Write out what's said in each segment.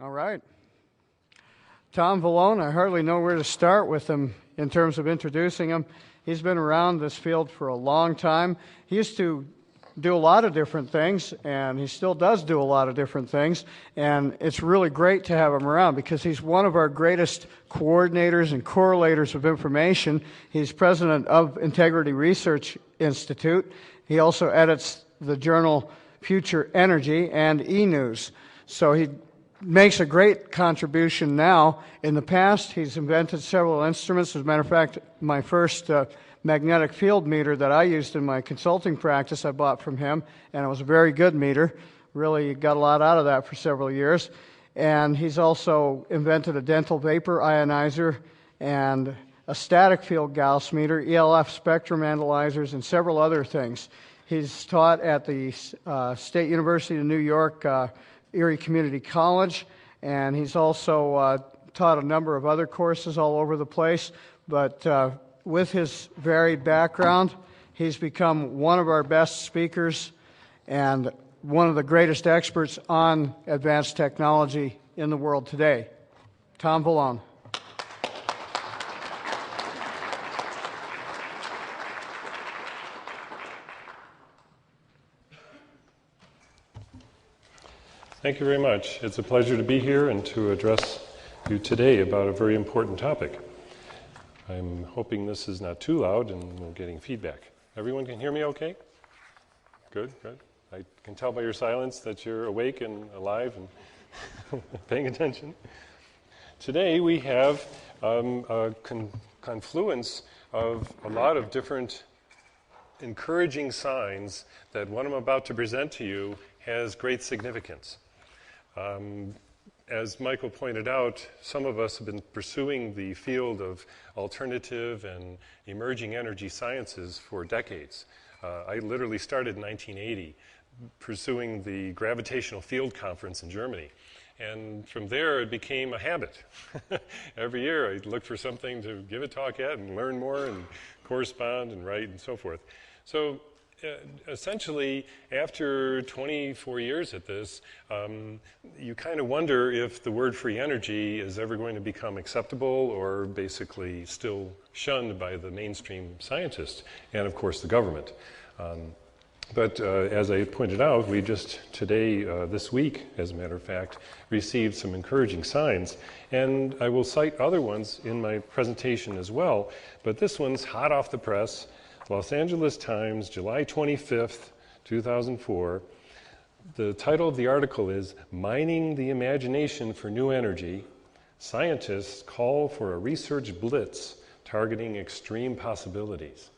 All right. Tom Valone, I hardly know where to start with him in terms of introducing him. He's been around this field for a long time. He used to do a lot of different things, and he still does do a lot of different things, and it's really great to have him around because he's one of our greatest coordinators and correlators of information. He's president of Integrity Research Institute. He also edits the journal Future Energy and E-News. So he makes a great contribution now. In the past, he's invented several instruments. As a matter of fact, my first magnetic field meter that I used in my consulting practice I bought from him, and it was a very good meter. Really got a lot out of that for several years. And he's also invented a dental vapor ionizer and a static field Gauss meter, ELF spectrum analyzers, and several other things. He's taught at the State University of New York, Erie Community College, and he's also taught a number of other courses all over the place. But with his varied background, he's become one of our best speakers and one of the greatest experts on advanced technology in the world today. Tom Valone. Thank you very much. It's a pleasure to be here and to address you today about a very important topic. I'm hoping this is not too loud and we're getting feedback. Everyone can hear me okay? Good, good. I can tell by your silence that you're awake and alive and paying attention. Today we have a confluence of a lot of different encouraging signs that what I'm about to present to you has great significance. As Michael pointed out, some of us have been pursuing the field of alternative and emerging energy sciences for decades. I literally started in 1980 pursuing the Gravitational Field Conference in Germany. And from there, it became a habit. Every year, I'd look for something to give a talk at and learn more and correspond and write and so forth. So essentially, after 24 years at this, you kind of wonder if the word free energy is ever going to become acceptable or basically still shunned by the mainstream scientists and, of course, the government. But as I pointed out, we just today, this week, as a matter of fact, received some encouraging signs. And I will cite other ones in my presentation as well. But this one's hot off the press. Los Angeles Times, July 25th, 2004. The title of the article is Mining the Imagination for New Energy. Scientists call for a research blitz targeting extreme possibilities.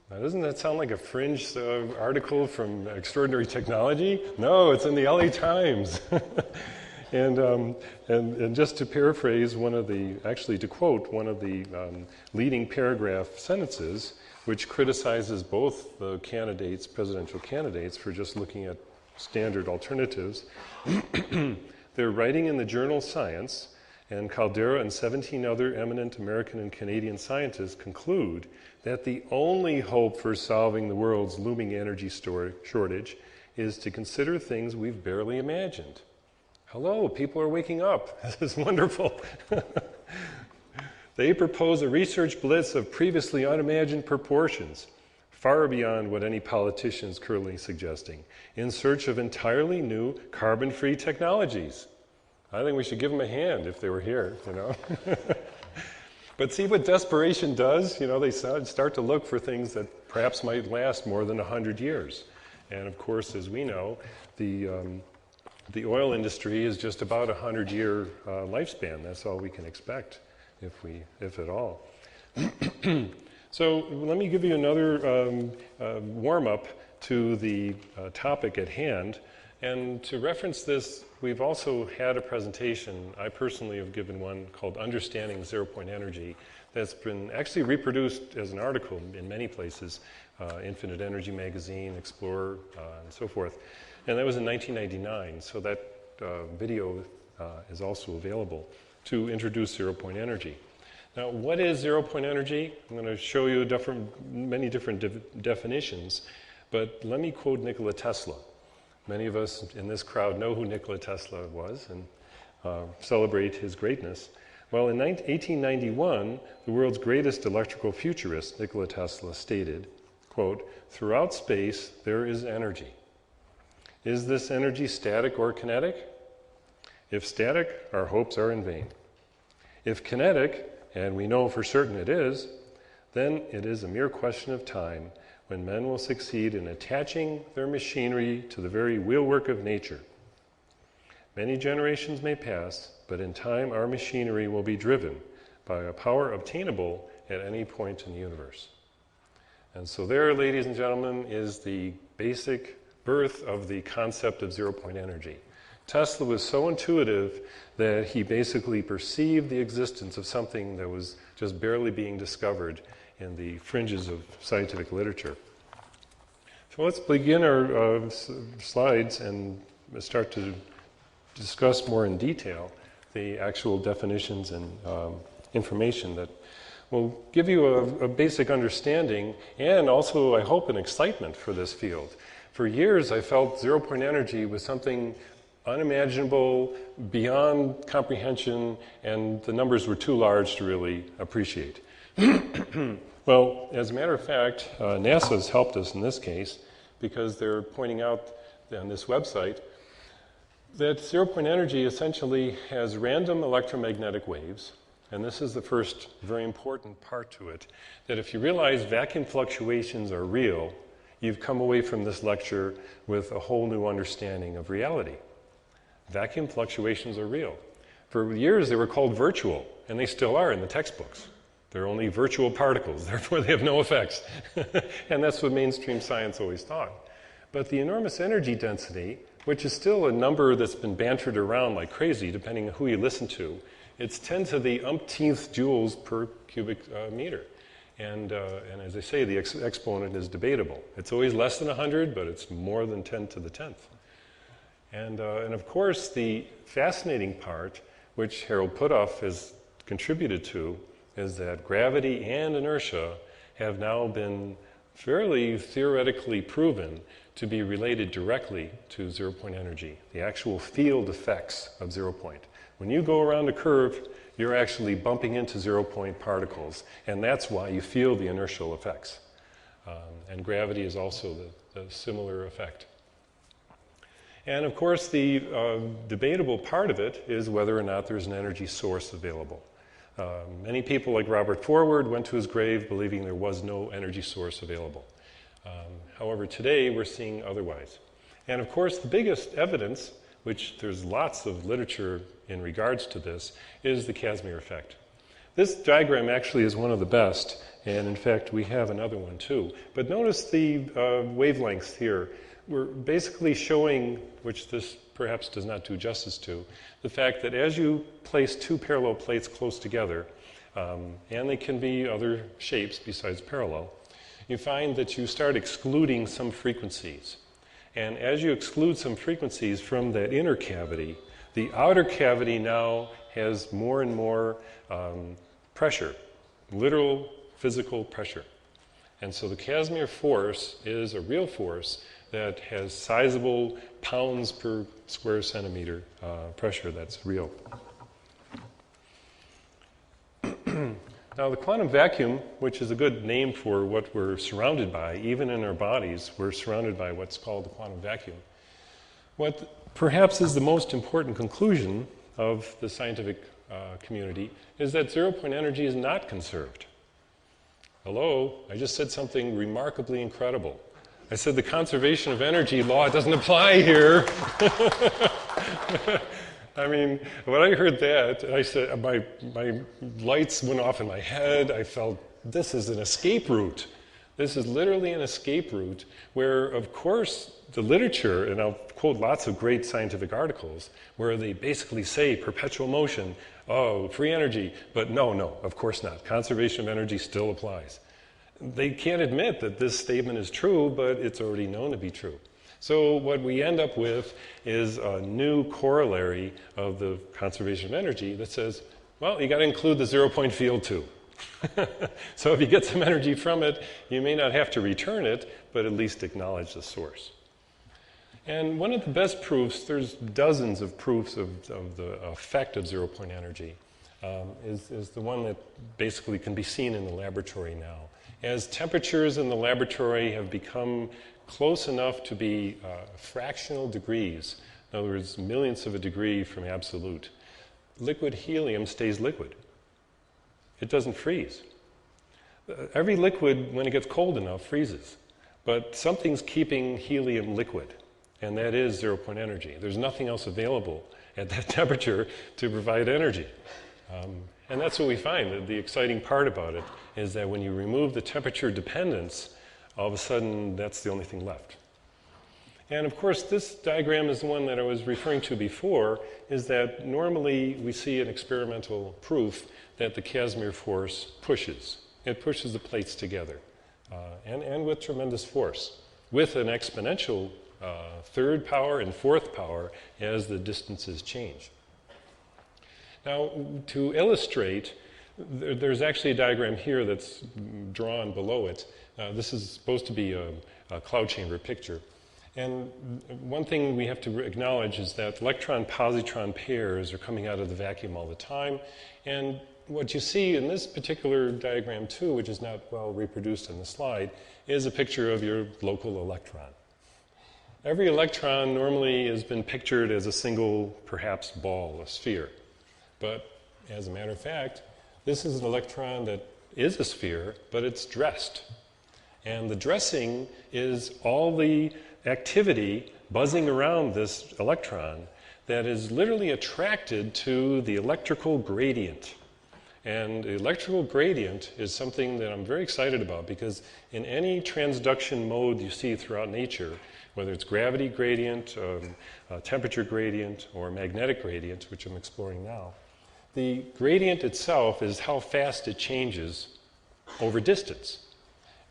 Now, doesn't that sound like a fringe article from Extraordinary Technology? No, it's in the LA Times. And just to paraphrase to quote one of the leading paragraph sentences, which criticizes both the presidential candidates, for just looking at standard alternatives. They're writing in the journal Science, and Caldera and 17 other eminent American and Canadian scientists conclude that the only hope for solving the world's looming energy shortage is to consider things we've barely imagined. Hello, people are waking up. This is wonderful. They propose a research blitz of previously unimagined proportions, far beyond what any politician is currently suggesting, in search of entirely new carbon-free technologies. I think we should give them a hand if they were here, you know. But see what desperation does? You know, they start to look for things that perhaps might last more than 100 years. And of course, as we know, the oil industry is just about a 100-year lifespan. That's all we can expect, if at all. So let me give you another warm-up to the topic at hand. And to reference this, we've also had a presentation, I personally have given one called Understanding Zero-Point Energy, that's been actually reproduced as an article in many places, Infinite Energy Magazine, Explorer, and so forth. And that was in 1999, so that video is also available to introduce zero-point energy. Now, what is zero-point energy? I'm going to show you many different definitions, but let me quote Nikola Tesla. Many of us in this crowd know who Nikola Tesla was, and celebrate his greatness. Well, in 1891, the world's greatest electrical futurist, Nikola Tesla, stated, quote, "Throughout space there is energy. Is this energy static or kinetic? If static, our hopes are in vain. If kinetic, and we know for certain it is, then it is a mere question of time when men will succeed in attaching their machinery to the very wheelwork of nature. Many generations may pass, but in time our machinery will be driven by a power obtainable at any point in the universe." And so there, ladies and gentlemen, is the basic birth of the concept of zero-point energy. Tesla was so intuitive that he basically perceived the existence of something that was just barely being discovered in the fringes of scientific literature. So let's begin our slides and start to discuss more in detail the actual definitions and information that will give you a basic understanding and also, I hope, an excitement for this field. For years, I felt zero-point energy was something unimaginable, beyond comprehension, and the numbers were too large to really appreciate. Well, as a matter of fact, NASA has helped us in this case because they're pointing out on this website that zero-point energy essentially has random electromagnetic waves, and this is the first very important part to it, that if you realize vacuum fluctuations are real, you've come away from this lecture with a whole new understanding of reality. Vacuum fluctuations are real. For years they were called virtual, and they still are in the textbooks. They're only virtual particles, therefore they have no effects. And that's what mainstream science always thought. But the enormous energy density, which is still a number that's been bantered around like crazy, depending on who you listen to, it's 10 to the umpteenth joules per cubic meter. And as I say, the exponent is debatable. It's always less than 100, but it's more than 10 to the 10th. And of course, the fascinating part, which Harold Puthoff has contributed to, is that gravity and inertia have now been fairly theoretically proven to be related directly to zero-point energy, the actual field effects of zero-point. When you go around a curve, you're actually bumping into zero-point particles, and that's why you feel the inertial effects. And gravity is also the similar effect. And of course, the debatable part of it is whether or not there's an energy source available. Many people, like Robert Forward, went to his grave believing there was no energy source available. However, today we're seeing otherwise. And of course, the biggest evidence, which there's lots of literature in regards to this, is the Casimir effect. This diagram actually is one of the best, and in fact we have another one too. But notice the wavelengths here. We're basically showing, which this perhaps does not do justice to, the fact that as you place two parallel plates close together, and they can be other shapes besides parallel, you find that you start excluding some frequencies. And as you exclude some frequencies from that inner cavity, the outer cavity now has more and more pressure, literal physical pressure. And so the Casimir force is a real force that has sizable pounds per square centimeter pressure that's real. Now the quantum vacuum, which is a good name for what we're surrounded by, even in our bodies, we're surrounded by what's called the quantum vacuum. What perhaps is the most important conclusion of the scientific community is that zero-point energy is not conserved. Hello, I just said something remarkably incredible. I said the conservation of energy law doesn't apply here. I mean, when I heard that, I said, my lights went off in my head. I felt this is an escape route. This is literally an escape route where, of course, the literature, and I'll quote lots of great scientific articles, where they basically say perpetual motion, oh, free energy, but no, of course not. Conservation of energy still applies. They can't admit that this statement is true, but it's already known to be true. So what we end up with is a new corollary of the conservation of energy that says, well, you got to include the zero-point field too. So if you get some energy from it, you may not have to return it, but at least acknowledge the source. And one of the best proofs, there's dozens of proofs of the effect of zero-point energy, is the one that basically can be seen in the laboratory now. As temperatures in the laboratory have become close enough to be fractional degrees, in other words, millionths of a degree from absolute, liquid helium stays liquid. It doesn't freeze. Every liquid, when it gets cold enough, freezes. But something's keeping helium liquid, and that is zero-point energy. There's nothing else available at that temperature to provide energy. And that's what we find. The exciting part about it is that when you remove the temperature dependence, all of a sudden that's the only thing left. And of course, this diagram is the one that I was referring to before, is that normally we see an experimental proof that the Casimir force pushes. It pushes the plates together, and with tremendous force, with an exponential third power and fourth power as the distances change. Now, to illustrate, there's actually a diagram here that's drawn below it. This is supposed to be a cloud chamber picture. And one thing we have to acknowledge is that electron-positron pairs are coming out of the vacuum all the time. And what you see in this particular diagram, too, which is not well reproduced in the slide, is a picture of your local electron. Every electron normally has been pictured as a single, perhaps, ball, a sphere. But as a matter of fact, this is an electron that is a sphere, but it's dressed. And the dressing is all the activity buzzing around this electron that is literally attracted to the electrical gradient. And the electrical gradient is something that I'm very excited about, because in any transduction mode you see throughout nature, whether it's gravity gradient, temperature gradient, or magnetic gradient, which I'm exploring now, the gradient itself is how fast it changes over distance.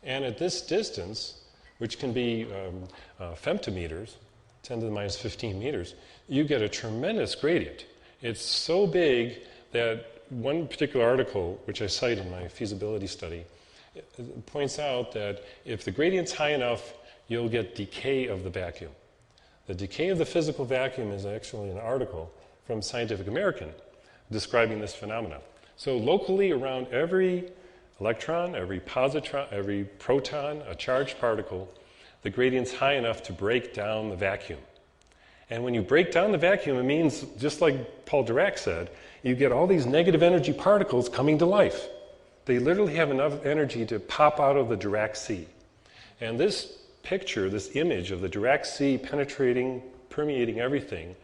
And at this distance, which can be femtometers, 10 to the minus 15 meters, you get a tremendous gradient. It's so big that one particular article, which I cite in my feasibility study, points out that if the gradient's high enough, you'll get decay of the vacuum. The decay of the physical vacuum is actually an article from Scientific American describing this phenomenon. So locally around every electron, every positron, every proton, a charged particle, the gradient's high enough to break down the vacuum. And when you break down the vacuum, it means, just like Paul Dirac said, you get all these negative energy particles coming to life. They literally have enough energy to pop out of the Dirac sea. And this picture, this image of the Dirac sea penetrating, permeating everything,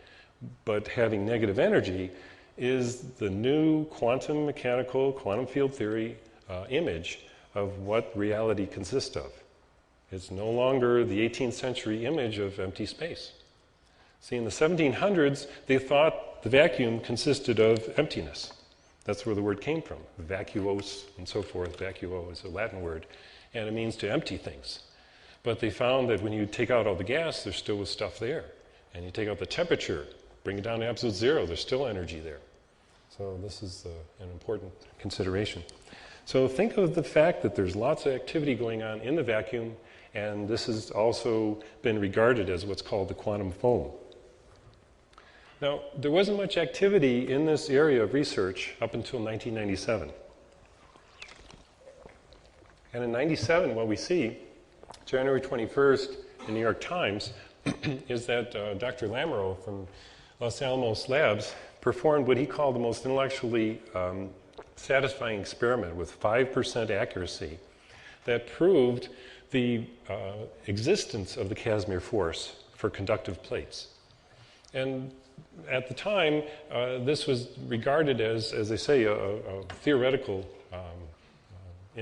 but having negative energy, is the new quantum mechanical, quantum field theory image of what reality consists of. It's no longer the 18th century image of empty space. See, in the 1700s, they thought the vacuum consisted of emptiness. That's where the word came from, vacuos and so forth. Vacuo is a Latin word, and it means to empty things. But they found that when you take out all the gas, there still was stuff there. And you take out the temperature, bring it down to absolute zero, there's still energy there. So this is an important consideration. So think of the fact that there's lots of activity going on in the vacuum, and this has also been regarded as what's called the quantum foam. Now, there wasn't much activity in this area of research up until 1997. And in 97, what we see, January 21st, in the New York Times, is that Dr. Lamoureux from Los Alamos Labs performed what he called the most intellectually satisfying experiment with 5% accuracy that proved the existence of the Casimir force for conductive plates. And at the time, this was regarded as they say, a theoretical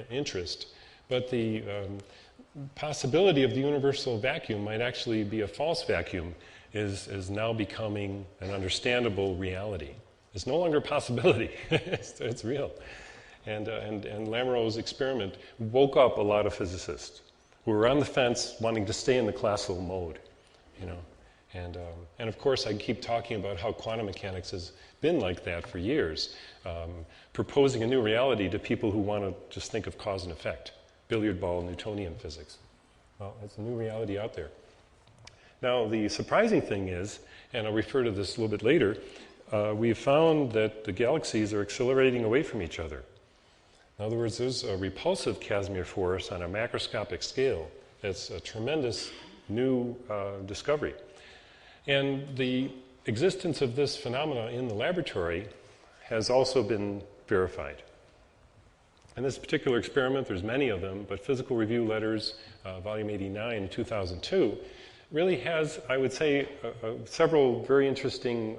interest, but the possibility of the universal vacuum might actually be a false vacuum is now becoming an understandable reality. It's no longer a possibility. it's real. And Lamoureux's experiment woke up a lot of physicists who were on the fence wanting to stay in the classical mode, you know. And of course, I keep talking about how quantum mechanics has been like that for years, proposing a new reality to people who want to just think of cause and effect, billiard ball Newtonian physics. Well, it's a new reality out there. Now, the surprising thing is, and I'll refer to this a little bit later, we've found that the galaxies are accelerating away from each other. In other words, there's a repulsive Casimir force on a macroscopic scale. That's a tremendous new discovery. And the existence of this phenomena in the laboratory has also been verified. In this particular experiment, there's many of them, but Physical Review Letters, volume 89, 2002, really has, I would say, several very interesting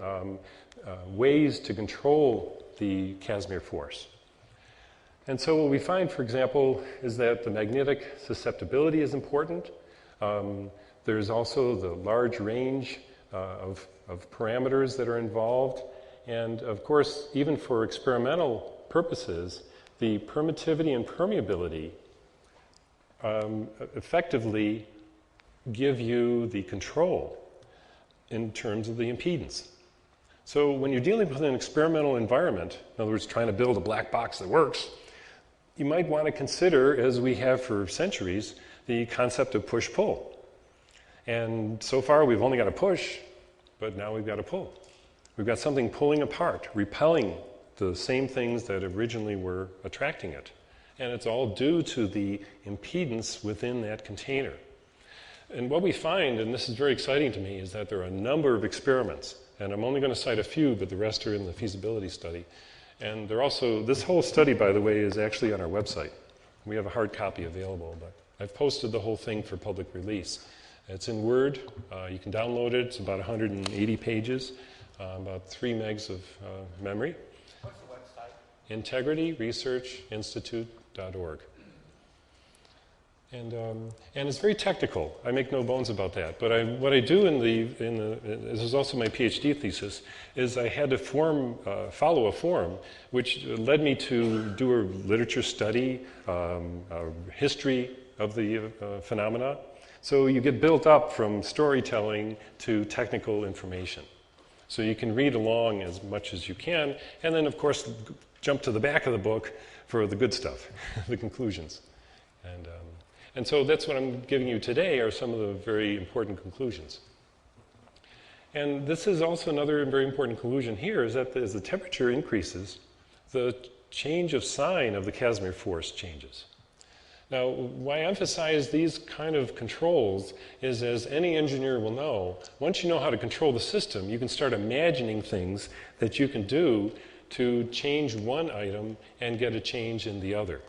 ways to control the Casimir force. And so what we find, for example, is that the magnetic susceptibility is important. There's also the large range of parameters that are involved. And of course, even for experimental purposes, the permittivity and permeability effectively give you the control in terms of the impedance. So when you're dealing with an experimental environment, in other words, trying to build a black box that works, you might want to consider, as we have for centuries, the concept of push-pull. And so far we've only got a push, but now we've got a pull. We've got something pulling apart, repelling the same things that originally were attracting it. And it's all due to the impedance within that container. And what we find, and this is very exciting to me, is that there are a number of experiments, and I'm only going to cite a few, but the rest are in the feasibility study. And they're also, this whole study, by the way, is actually on our website. We have a hard copy available, but I've posted the whole thing for public release. It's in Word. You can download it. It's about 180 pages, about 3 megs of memory. What's the website? integrityresearchinstitute.org. And it's very technical. I make no bones about that. But what I do this is also my PhD thesis, is I had to follow a form, which led me to do a literature study, a history of the phenomena. So you get built up from storytelling to technical information. So you can read along as much as you can, and then of course jump to the back of the book for the good stuff, the conclusions. And so that's what I'm giving you today are some of the very important conclusions. And this is also another very important conclusion here, is that as the temperature increases, the change of sign of the Casimir force changes. Now, why I emphasize these kind of controls is, as any engineer will know, once you know how to control the system, you can start imagining things that you can do to change one item and get a change in the other.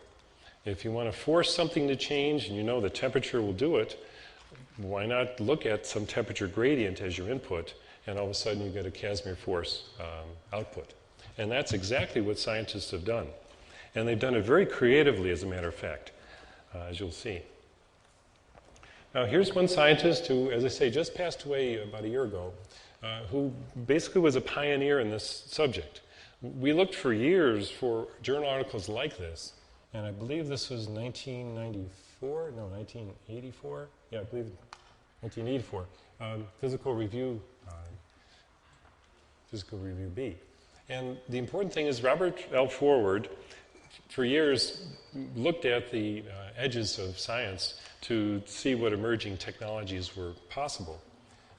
If you want to force something to change and you know the temperature will do it, why not look at some temperature gradient as your input, and all of a sudden you get a Casimir force output. And that's exactly what scientists have done. And they've done it very creatively, as a matter of fact, as you'll see. Now here's one scientist who, as I say, just passed away about a year ago, who basically was a pioneer in this subject. We looked for years for journal articles like this, and I believe this was 1984. Yeah, I believe 1984. Physical Review B. And the important thing is Robert L. Forward, for years, looked at the edges of science to see what emerging technologies were possible.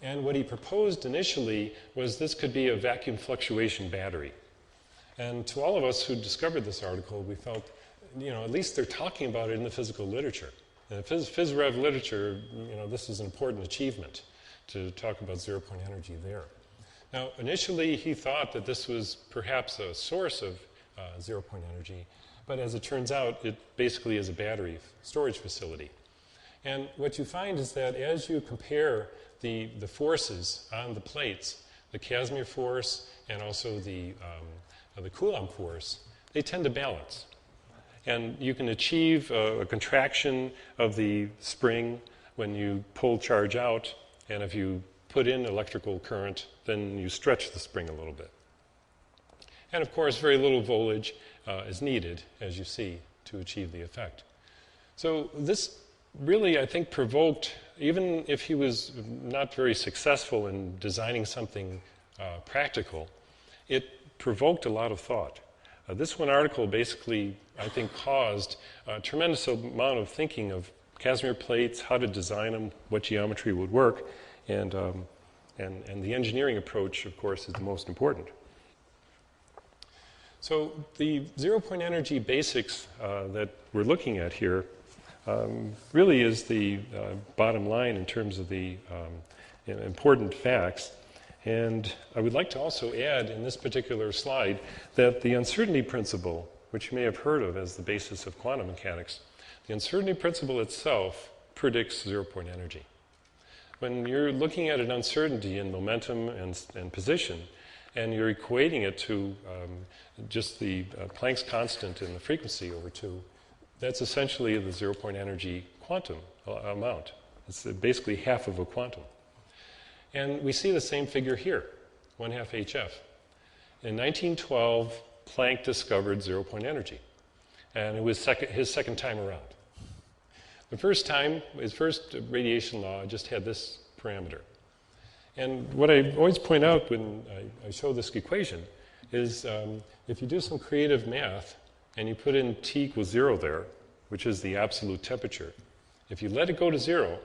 And what he proposed initially was this could be a vacuum fluctuation battery. And to all of us who discovered this article, we felt, at least they're talking about it in the physical literature. In the phys rev literature, this is an important achievement to talk about zero-point energy there. Now, initially, he thought that this was perhaps a source of zero-point energy, but as it turns out, it basically is a battery storage facility. And what you find is that as you compare the forces on the plates, the Casimir force and also the Coulomb force, they tend to balance. And you can achieve a contraction of the spring when you pull charge out, and if you put in electrical current, then you stretch the spring a little bit. And of course, very little voltage is needed, as you see, to achieve the effect. So this really, I think, provoked, even if he was not very successful in designing something practical, it provoked a lot of thought. This one article basically, I think, caused a tremendous amount of thinking of Casimir plates, how to design them, what geometry would work. And the engineering approach, of course, is the most important. So the zero-point energy basics that we're looking at here really is the bottom line in terms of the important facts. And I would like to also add in this particular slide that the uncertainty principle, which you may have heard of as the basis of quantum mechanics, the uncertainty principle itself predicts zero-point energy. When you're looking at an uncertainty in momentum and position, and you're equating it to just the Planck's constant in the frequency over 2, that's essentially the zero-point energy quantum amount. It's basically half of a quantum. And we see the same figure here, 1/2 hf. In 1912, Planck discovered zero-point energy, and it was his second time around. The first time, his first radiation law just had this parameter. And what I always point out when I show this equation is if you do some creative math and you put in T equals 0 there, which is the absolute temperature, if you let it go to 0,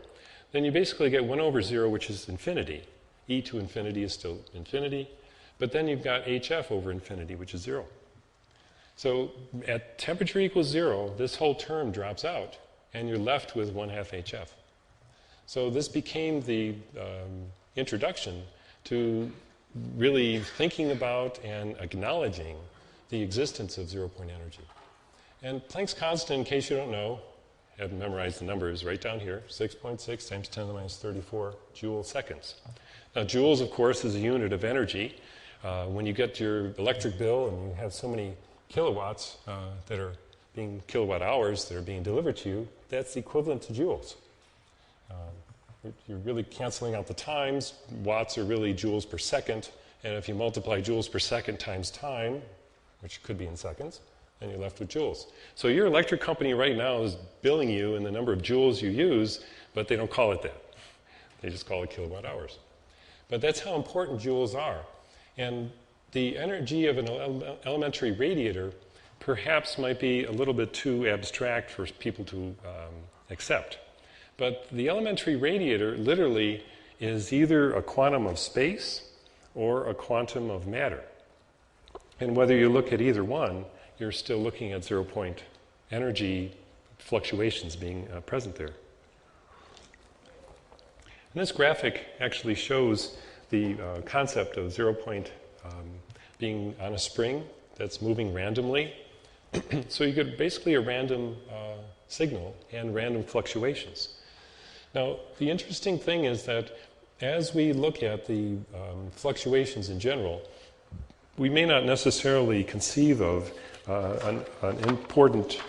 then you basically get 1/0, which is infinity. E to infinity is still infinity, but then you've got HF over infinity, which is 0. So at temperature equals 0, this whole term drops out, and you're left with 1/2 hf. So this became the introduction to really thinking about and acknowledging the existence of zero-point energy. And Planck's constant, in case you don't know, haven't memorized the numbers, right down here, 6.6 times 10 to the minus 34 joule seconds. Now joules, of course, is a unit of energy. When you get your electric bill and you have so many kilowatts kilowatt hours that are being delivered to you, that's equivalent to joules. You're really canceling out the times. Watts are really joules per second, and if you multiply joules per second times time, which could be in seconds, then you're left with joules. So your electric company right now is billing you in the number of joules you use, but they don't call it that. They just call it kilowatt hours. But that's how important joules are. And the energy of an elementary radiator perhaps might be a little bit too abstract for people to accept. But the elementary radiator literally is either a quantum of space or a quantum of matter. And whether you look at either one, you're still looking at zero-point energy fluctuations being present there. And this graphic actually shows the concept of zero-point being on a spring that's moving randomly. So you get basically a random signal and random fluctuations. Now, the interesting thing is that as we look at the fluctuations in general, we may not necessarily conceive of an important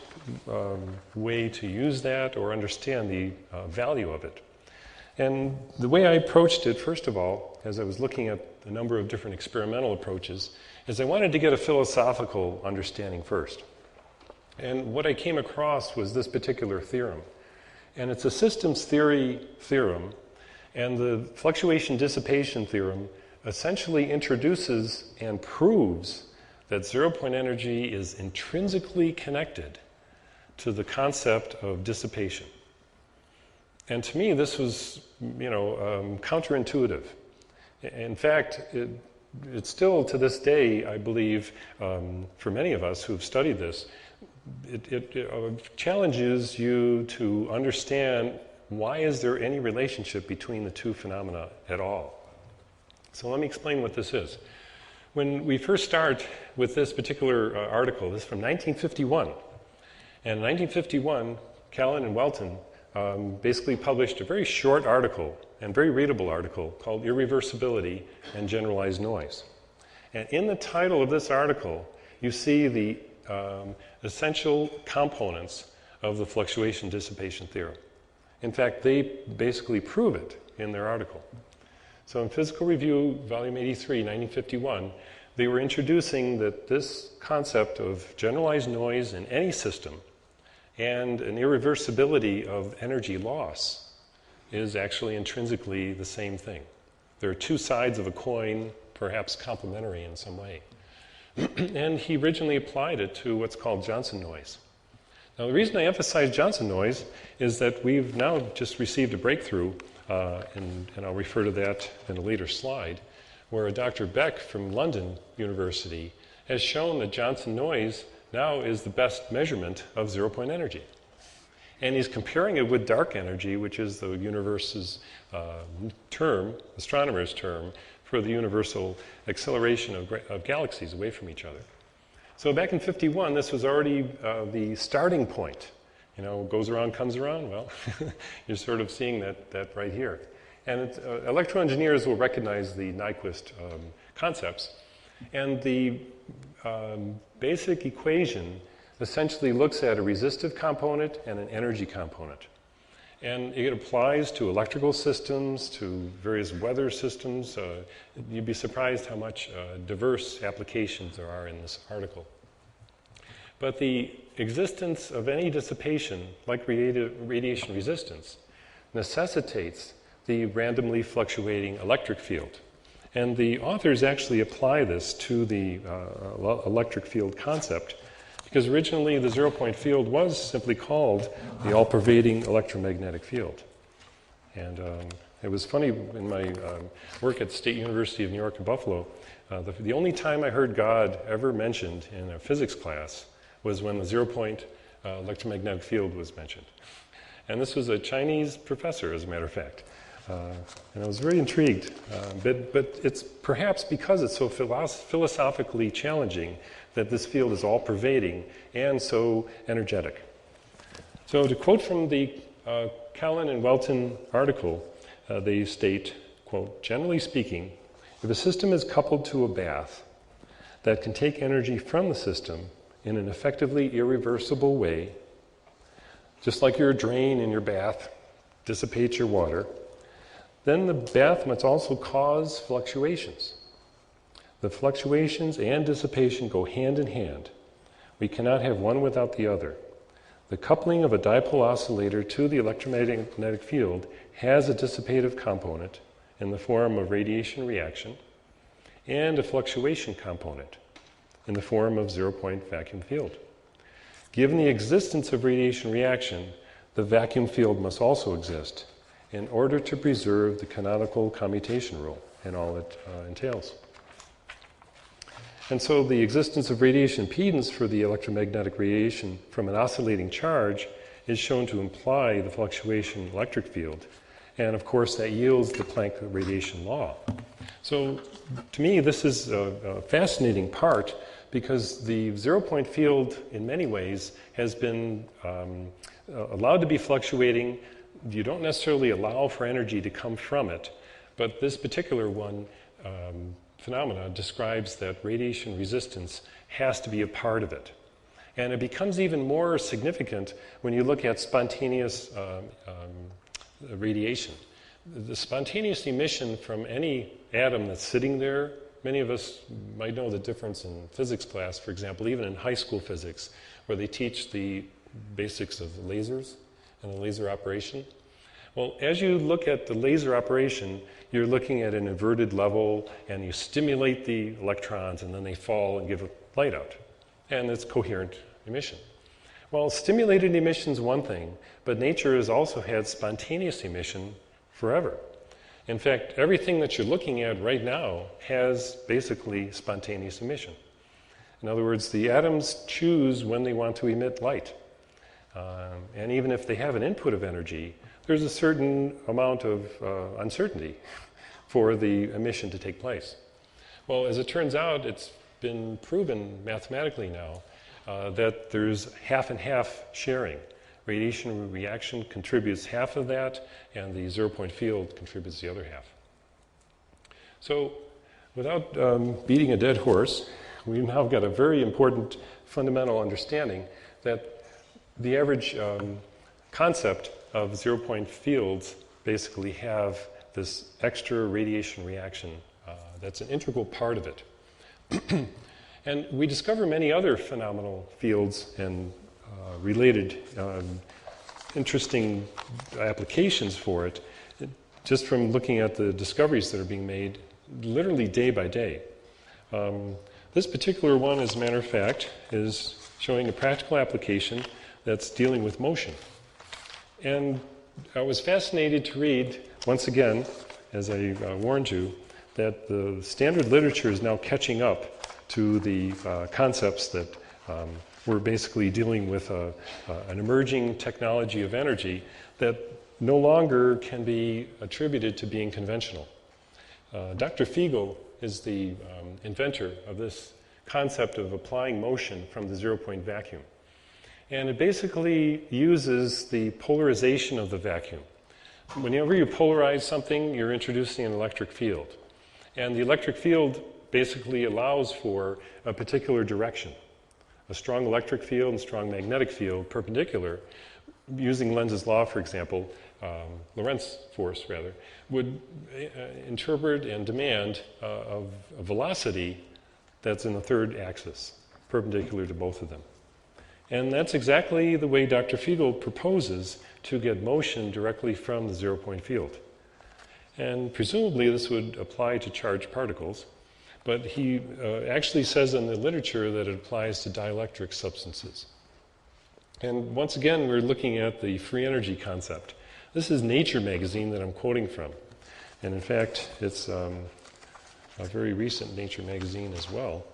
way to use that or understand the value of it. And the way I approached it, first of all, as I was looking at a number of different experimental approaches, is I wanted to get a philosophical understanding first. And what I came across was this particular theorem. And it's a systems theory theorem, and the fluctuation dissipation theorem essentially introduces and proves that zero-point energy is intrinsically connected to the concept of dissipation. And to me, this was, counterintuitive. In fact, it's still to this day, I believe, for many of us who've studied this, it challenges you to understand why is there any relationship between the two phenomena at all. So let me explain what this is. When we first start with this particular article, this is from 1951. And in 1951, Callan and Welton basically published a very short article and very readable article called Irreversibility and Generalized Noise. And in the title of this article, you see the essential components of the fluctuation dissipation theorem. In fact, they basically prove it in their article. So in Physical Review, Volume 83, 1951, they were introducing that this concept of generalized noise in any system and an irreversibility of energy loss is actually intrinsically the same thing. There are two sides of a coin, perhaps complementary in some way. And he originally applied it to what's called Johnson noise. Now, the reason I emphasize Johnson noise is that we've now just received a breakthrough and I'll refer to that in a later slide, where Dr. Beck from London University has shown that Johnson noise now is the best measurement of zero-point energy. And he's comparing it with dark energy, which is the universe's term, astronomer's term, for the universal acceleration of galaxies away from each other. So back in 51, this was already the starting point. You know, goes around, comes around. Well, you're sort of seeing that right here. And electroengineers will recognize the Nyquist concepts. And the basic equation essentially looks at a resistive component and an energy component. And it applies to electrical systems, to various weather systems. You'd be surprised how much diverse applications there are in this article. But the existence of any dissipation, like radiation resistance, necessitates the randomly fluctuating electric field. And the authors actually apply this to the electric field concept, because originally the zero-point field was simply called the all-pervading electromagnetic field. And it was funny, in my work at State University of New York in Buffalo, the only time I heard God ever mentioned in a physics class was when the zero-point electromagnetic field was mentioned. And this was a Chinese professor, as a matter of fact. And I was very intrigued. But it's perhaps because it's so philosophically challenging that this field is all-pervading and so energetic. So to quote from the Callan and Welton article, they state, quote, "Generally speaking, if a system is coupled to a bath that can take energy from the system in an effectively irreversible way, just like your drain in your bath dissipates your water, then the bath must also cause fluctuations. The fluctuations and dissipation go hand in hand. We cannot have one without the other. The coupling of a dipole oscillator to the electromagnetic field has a dissipative component in the form of radiation reaction and a fluctuation component in the form of zero-point vacuum field. Given the existence of radiation reaction, the vacuum field must also exist in order to preserve the canonical commutation rule and all it entails. And so the existence of radiation impedance for the electromagnetic radiation from an oscillating charge is shown to imply the fluctuation electric field. And of course that yields the Planck radiation law. So to me this is a fascinating part, because the zero-point field in many ways has been allowed to be fluctuating. You don't necessarily allow for energy to come from it, but this particular one phenomena describes that radiation resistance has to be a part of it. And it becomes even more significant when you look at spontaneous radiation. The spontaneous emission from any atom that's sitting there, many of us might know the difference in physics class, for example, even in high school physics, where they teach the basics of lasers and the laser operation. Well, as you look at the laser operation, you're looking at an inverted level, and you stimulate the electrons, and then they fall and give a light out. And it's coherent emission. Well, stimulated emission is one thing, but nature has also had spontaneous emission forever. In fact, everything that you're looking at right now has basically spontaneous emission. In other words, the atoms choose when they want to emit light. And even if they have an input of energy, there's a certain amount of uncertainty for the emission to take place. Well, as it turns out, it's been proven mathematically now that there's half and half sharing. Radiation reaction contributes half of that, and the zero-point field contributes the other half. So, without beating a dead horse, we've now got a very important fundamental understanding that the average concept of zero-point fields basically have this extra radiation reaction that's an integral part of it. And we discover many other phenomenal fields and related interesting applications for it, just from looking at the discoveries that are being made literally day by day. This particular one, as a matter of fact, is showing a practical application that's dealing with motion. And I was fascinated to read once again, as I warned you, that the standard literature is now catching up to the concepts that we're basically dealing with an emerging technology of energy that no longer can be attributed to being conventional. Dr. Fiegel is the inventor of this concept of applying motion from the zero-point vacuum. And it basically uses the polarization of the vacuum. Whenever you polarize something, you're introducing an electric field. And the electric field basically allows for a particular direction. A strong electric field and strong magnetic field, perpendicular, using Lenz's law, for example, Lorentz force, rather, would interpret and demand a velocity that's in the third axis, perpendicular to both of them. And that's exactly the way Dr. Fiegel proposes to get motion directly from the zero-point field. And presumably this would apply to charged particles, but he actually says in the literature that it applies to dielectric substances. And once again, we're looking at the free energy concept. This is Nature magazine that I'm quoting from. And in fact, it's a very recent Nature magazine as well.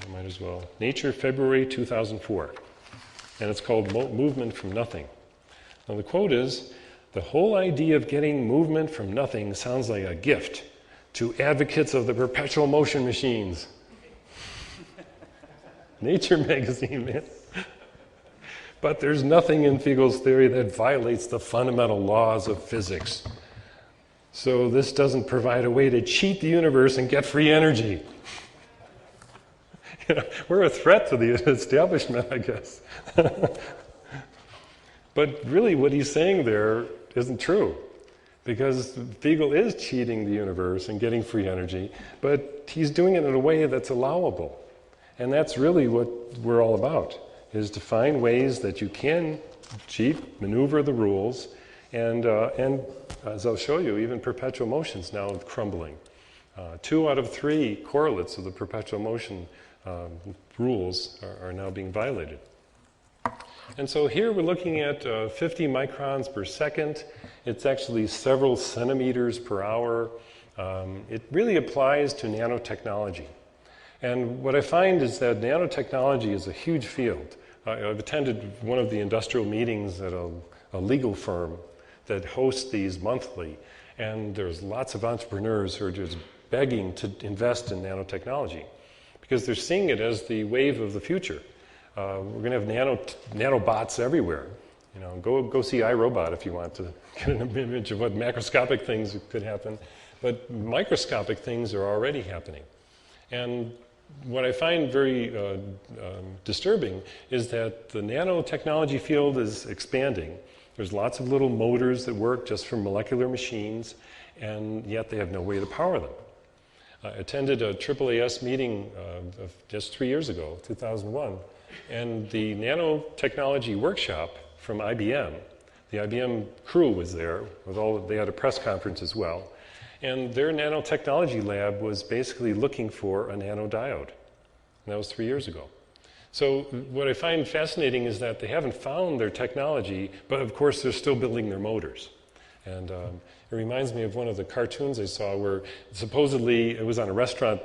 I might as well. Nature, February 2004. And it's called Movement from Nothing. Now the quote is, "The whole idea of getting movement from nothing sounds like a gift to advocates of the perpetual motion machines." Nature magazine, man. But there's nothing in Fiegel's theory that violates the fundamental laws of physics. So this doesn't provide a way to cheat the universe and get free energy. You know, we're a threat to the establishment, I guess. But really what he's saying there isn't true, because Fiegel is cheating the universe and getting free energy, but he's doing it in a way that's allowable. And that's really what we're all about, is to find ways that you can cheat, maneuver the rules, and as I'll show you, even perpetual motion's now crumbling. 2 out of 3 correlates of the perpetual motion rules are now being violated. And so here we're looking at 50 microns per second. It's actually several centimeters per hour. It really applies to nanotechnology. And what I find is that nanotechnology is a huge field. I've attended one of the industrial meetings at a legal firm that hosts these monthly, and there's lots of entrepreneurs who are just begging to invest in nanotechnology, because they're seeing it as the wave of the future. We're going to have nanobots everywhere. You know, go see iRobot if you want to get an image of what macroscopic things could happen. But microscopic things are already happening. And what I find very disturbing is that the nanotechnology field is expanding. There's lots of little motors that work just from molecular machines, and yet they have no way to power them. I attended a AAAS meeting just 3 years ago, 2001, and the nanotechnology workshop from IBM, the IBM crew was there, they had a press conference as well, and their nanotechnology lab was basically looking for a nanodiode. And that was 3 years ago. So what I find fascinating is that they haven't found their technology, but of course they're still building their motors. And it reminds me of one of the cartoons I saw where supposedly it was on a restaurant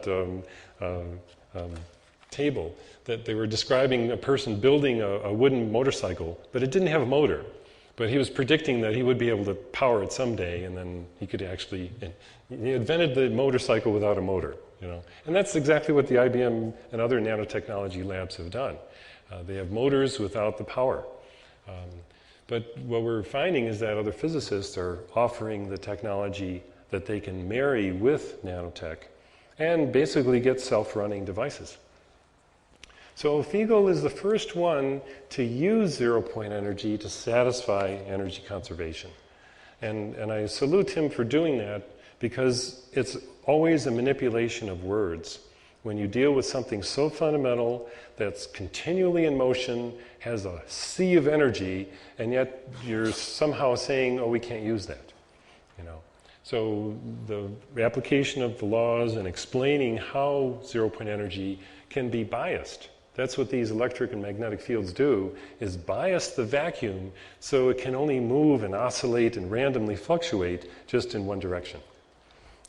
table that they were describing a person building a wooden motorcycle, but it didn't have a motor. But he was predicting that he would be able to power it someday, and then he could actually, he invented the motorcycle without a motor, you know. And that's exactly what the IBM and other nanotechnology labs have done. They have motors without the power. But what we're finding is that other physicists are offering the technology that they can marry with nanotech and basically get self-running devices. So Fiegel is the first one to use zero-point energy to satisfy energy conservation. And I salute him for doing that, because it's always a manipulation of words. When you deal with something so fundamental that's continually in motion, has a sea of energy, and yet you're somehow saying, oh, we can't use that, you know. So the application of the laws and explaining how zero-point energy can be biased, That's what these electric and magnetic fields do, is bias the vacuum so it can only move and oscillate and randomly fluctuate just in one direction.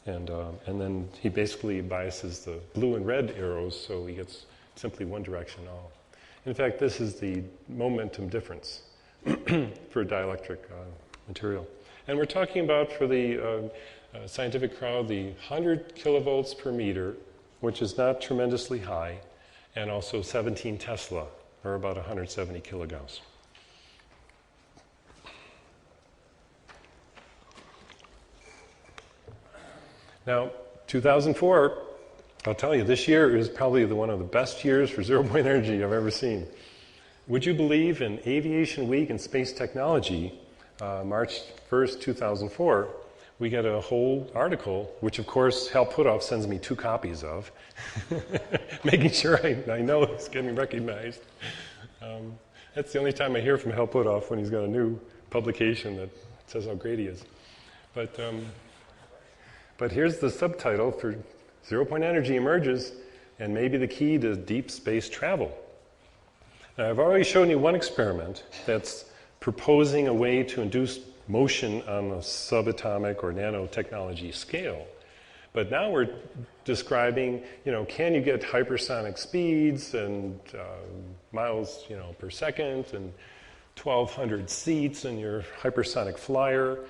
And then he basically biases the blue and red arrows so he gets simply one direction all. In fact, this is the momentum difference for a dielectric material. And we're talking about, for the scientific crowd, the 100 kilovolts per meter, which is not tremendously high, and also 17 Tesla, or about 170 kilogauss. Now, 2004, I'll tell you, this year is probably one of the best years for zero-point energy I've ever seen. Would you believe in Aviation Week and Space Technology, March 1st, 2004, we get a whole article, which of course Hal Puthoff sends me 2 copies of, making sure I know it's getting recognized. That's the only time I hear from Hal Puthoff, when he's got a new publication that says how great he is. But here's the subtitle for Zero-Point Energy Emerges, and maybe the key to deep space travel. Now, I've already shown you one experiment that's proposing a way to induce motion on a subatomic or nanotechnology scale. But now we're describing, can you get hypersonic speeds and miles, per second, and 1,200 seats in your hypersonic flyer.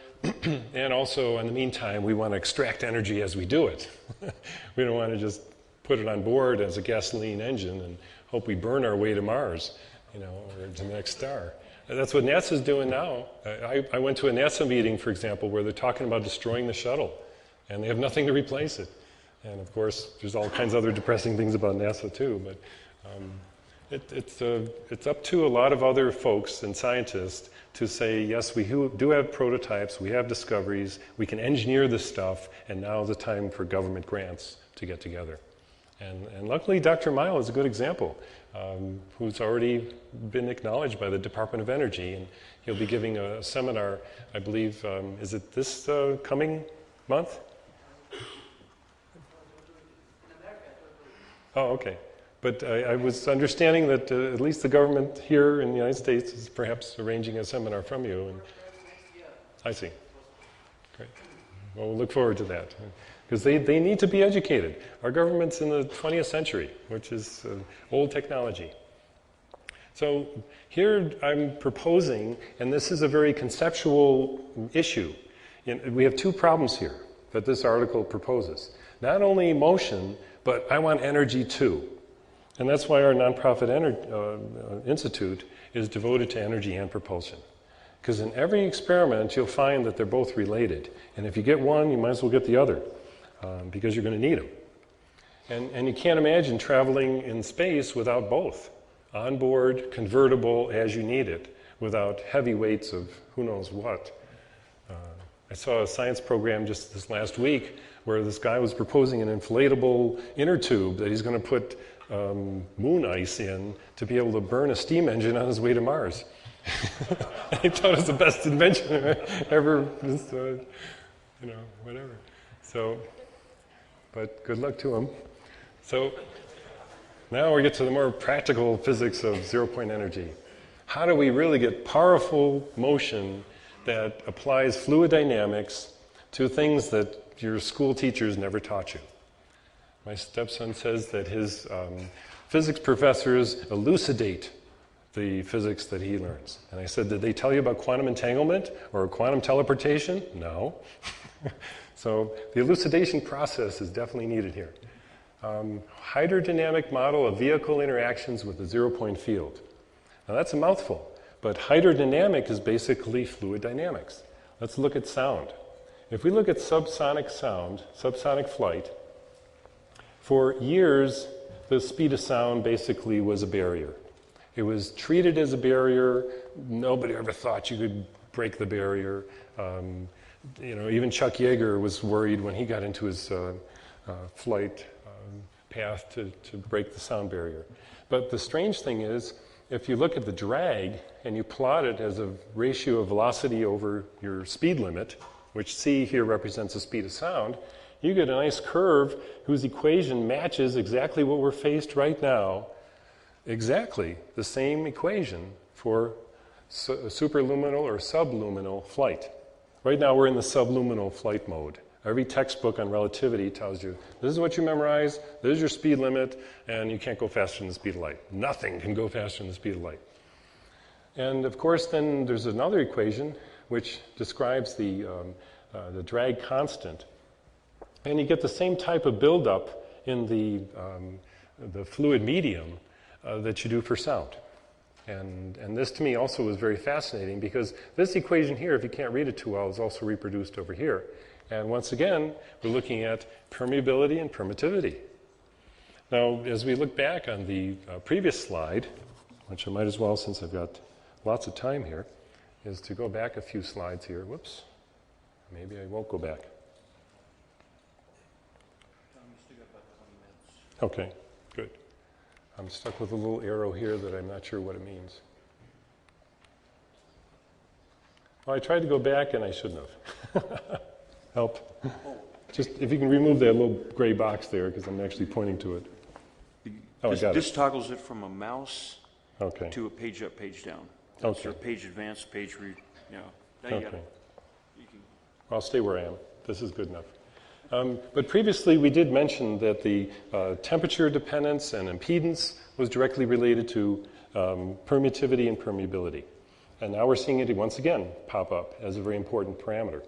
And also, in the meantime, we want to extract energy as we do it. We don't want to just put it on board as a gasoline engine and hope we burn our way to Mars, or to the next star. That's what NASA's doing now. I went to a NASA meeting, for example, where they're talking about destroying the shuttle, and they have nothing to replace it. And of course, there's all kinds of other depressing things about NASA too, but it's up to a lot of other folks and scientists to say, yes, we do have prototypes, we have discoveries, we can engineer this stuff, and now is the time for government grants to get together. And luckily, Dr. Mile is a good example, who's already been acknowledged by the Department of Energy, and he'll be giving a seminar, I believe, is it this coming month? Oh, okay. But I was understanding that at least the government here in the United States is perhaps arranging a seminar from you. And I see. Great. Well, we'll look forward to that. Because they need to be educated. Our government's in the 20th century, which is old technology. So here I'm proposing, and this is a very conceptual issue. We have 2 problems here that this article proposes. Not only motion, but I want energy too. And that's why our nonprofit institute is devoted to energy and propulsion. Because in every experiment, you'll find that they're both related. And if you get one, you might as well get the other, because you're going to need them. And you can't imagine traveling in space without both. Onboard, convertible as you need it, without heavy weights of who knows what. I saw a science program just this last week where this guy was proposing an inflatable inner tube that he's going to put moon ice in to be able to burn a steam engine on his way to Mars. I thought it was the best invention ever, whatever. So, but good luck to him. So, now we get to the more practical physics of zero-point energy. How do we really get powerful motion that applies fluid dynamics to things that your school teachers never taught you? My stepson says that his physics professors elucidate the physics that he learns. And I said, did they tell you about quantum entanglement or quantum teleportation? No. So the elucidation process is definitely needed here. Hydrodynamic model of vehicle interactions with a zero-point field. Now that's a mouthful, but hydrodynamic is basically fluid dynamics. Let's look at sound. If we look at subsonic sound, subsonic flight, for years the speed of sound basically was a barrier. It was treated as a barrier. Nobody ever thought you could break the barrier. Even Chuck Yeager was worried when he got into his flight path to break the sound barrier. But the strange thing is, if you look at the drag and you plot it as a ratio of velocity over your speed limit, which c here represents the speed of sound, you get a nice curve whose equation matches exactly what we're faced right now exactly the same equation for superluminal or subluminal flight. Right now we're in the subluminal flight mode. Every textbook on relativity tells you, this is what you memorize, this is your speed limit, and you can't go faster than the speed of light. Nothing can go faster than the speed of light. And of course then there's another equation which describes the drag constant. And you get the same type of buildup in the fluid medium that you do for sound. And this to me also was very fascinating because this equation here, if you can't read it too well, is also reproduced over here. And once again, we're looking at permeability and permittivity. Now, as we look back on the previous slide, which I might as well, since I've got lots of time here, is to go back a few slides here. Whoops. Maybe I won't go back. Okay, good. I'm stuck with a little arrow here that I'm not sure what it means. Well, I tried to go back and I shouldn't have. Help. Just if you can remove that little gray box there because I'm actually pointing to it. Oh, I got it. This toggles it from a mouse Okay. to a page up, page down. Okay. So page advance, page read. Now you got Okay. it. You can. I'll stay where I am. This is good enough. But previously we did mention that the temperature dependence and impedance was directly related to permittivity and permeability. And now we're seeing it once again pop up as a very important parameter.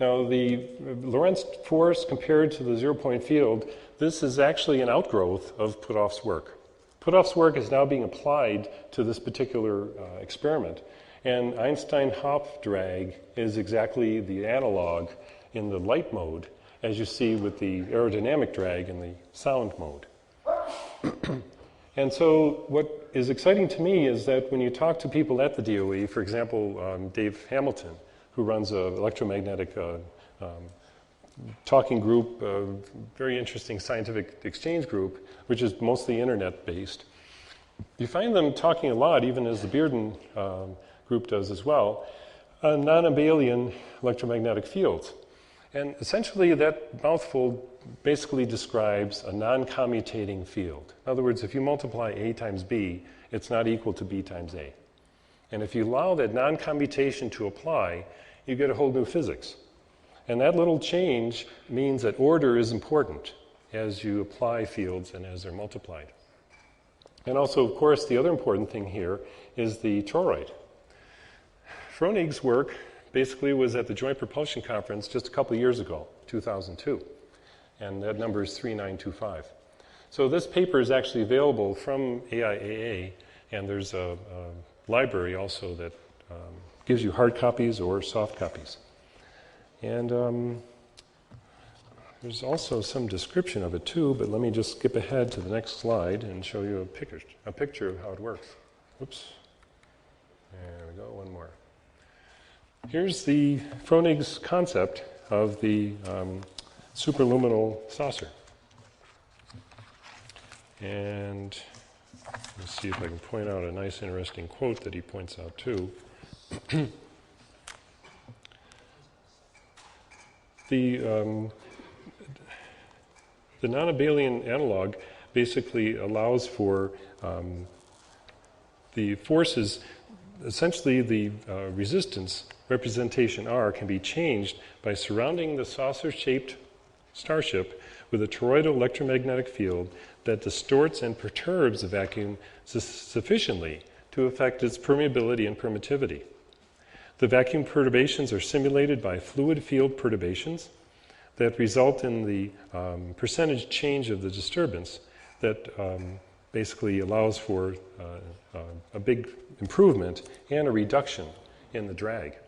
Now the Lorentz force compared to the zero-point field, this is actually an outgrowth of Puthoff's work. Puthoff's work is now being applied to this particular experiment. And Einstein-Hopf drag is exactly the analog in the light mode, as you see with the aerodynamic drag in the sound mode. And so what is exciting to me is that when you talk to people at the DOE, for example, Dave Hamilton, who runs an electromagnetic talking group, a very interesting scientific exchange group, which is mostly internet-based, you find them talking a lot, even as the Bearden group does as well, on non-abelian electromagnetic fields. And essentially that mouthful basically describes a non-commutating field. In other words, if you multiply A times B, it's not equal to B times A. And if you allow that non-commutation to apply, you get a whole new physics. And that little change means that order is important as you apply fields and as they're multiplied. And also, of course, the other important thing here is the toroid. Fronig's work basically was at the Joint Propulsion Conference just a couple of years ago, 2002. And that number is 3925. So this paper is actually available from AIAA, and there's a library also that gives you hard copies or soft copies. And there's also some description of it too, but let me just skip ahead to the next slide and show you a picture of how it works. Oops. There we go, one more. Here's the Fronig's concept of the superluminal saucer. And let's see if I can point out a nice, interesting quote that he points out too. The non-abelian analog basically allows for the forces, essentially the resistance representation R can be changed by surrounding the saucer-shaped starship with a toroidal electromagnetic field that distorts and perturbs the vacuum sufficiently to affect its permeability and permittivity. The vacuum perturbations are simulated by fluid field perturbations that result in the percentage change of the disturbance that basically allows for a big improvement and a reduction in the drag.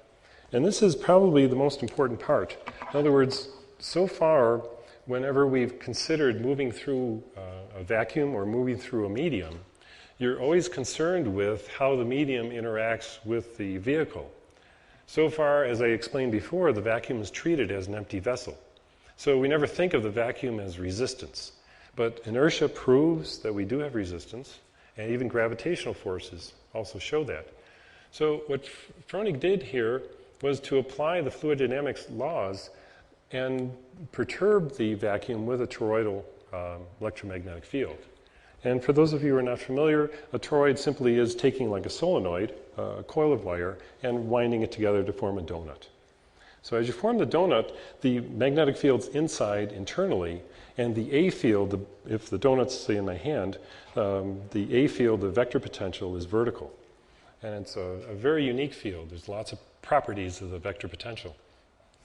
And this is probably the most important part. In other words, so far, whenever we've considered moving through a vacuum or moving through a medium, you're always concerned with how the medium interacts with the vehicle. So far, as I explained before, the vacuum is treated as an empty vessel. So we never think of the vacuum as resistance. But inertia proves that we do have resistance, and even gravitational forces also show that. So what Fronig did here was to apply the fluid dynamics laws and perturb the vacuum with a toroidal electromagnetic field. And for those of you who are not familiar, a toroid simply is taking like a solenoid, a coil of wire, and winding it together to form a donut. So as you form the donut, the magnetic field's inside internally, and the A field, if the donut's, say, in my hand, the A field, the vector potential, is vertical. And it's a very unique field. There's lots of properties of the vector potential.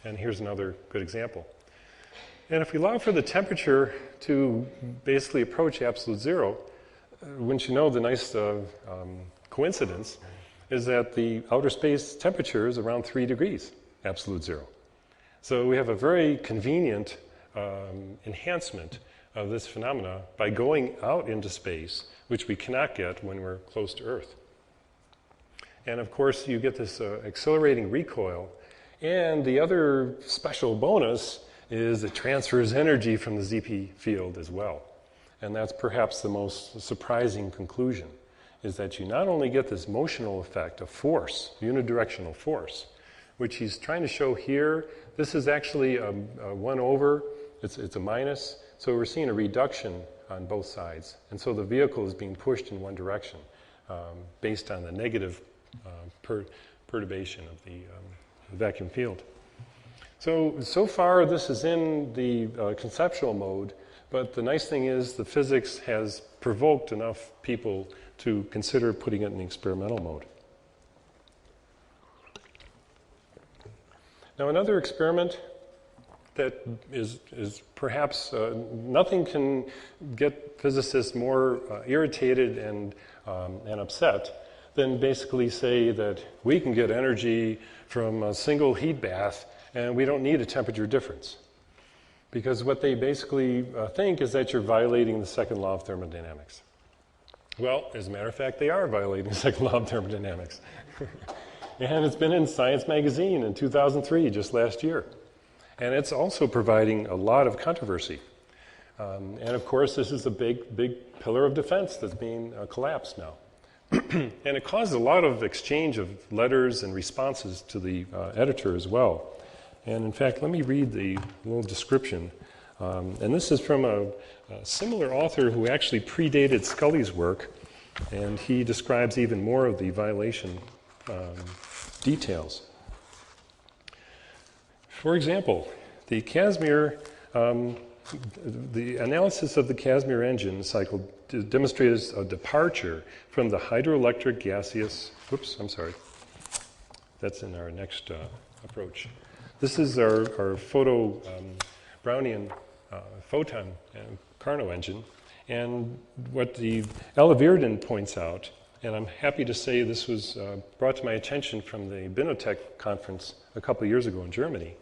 And here's another good example. And if we allow for the temperature to basically approach absolute zero, wouldn't you know the nice coincidence is that the outer space temperature is around 3 degrees, absolute zero. So we have a very convenient enhancement of this phenomena by going out into space, which we cannot get when we're close to Earth. And of course, you get this accelerating recoil. And the other special bonus is it transfers energy from the ZP field as well. And that's perhaps the most surprising conclusion, is that you not only get this motional effect of force, unidirectional force, which he's trying to show here. This is actually a 1 over, it's a minus, so we're seeing a reduction on both sides. And so the vehicle is being pushed in one direction based on the negative perturbation of the vacuum field. So far this is in the conceptual mode, but the nice thing is the physics has provoked enough people to consider putting it in the experimental mode. Now another experiment that is perhaps, nothing can get physicists more irritated and upset than basically say that we can get energy from a single heat bath and we don't need a temperature difference. Because what they basically think is that you're violating the second law of thermodynamics. Well, as a matter of fact, they are violating the second law of thermodynamics. And it's been in Science magazine in 2003, just last year. And it's also providing a lot of controversy. And of course, this is a big pillar of defense that's being collapsed now. And it caused a lot of exchange of letters and responses to the editor as well. And in fact, let me read the little description. And this is from a similar author who actually predated Scully's work, and he describes even more of the violation details. For example, the Casimir, the analysis of the Casimir engine cycle demonstrates a departure from the hydroelectric gaseous, that's in our next approach. This is our photo Brownian photon Carnot engine, and what the Ella points out, and I'm happy to say this was brought to my attention from the Binotech conference a couple of years ago in Germany,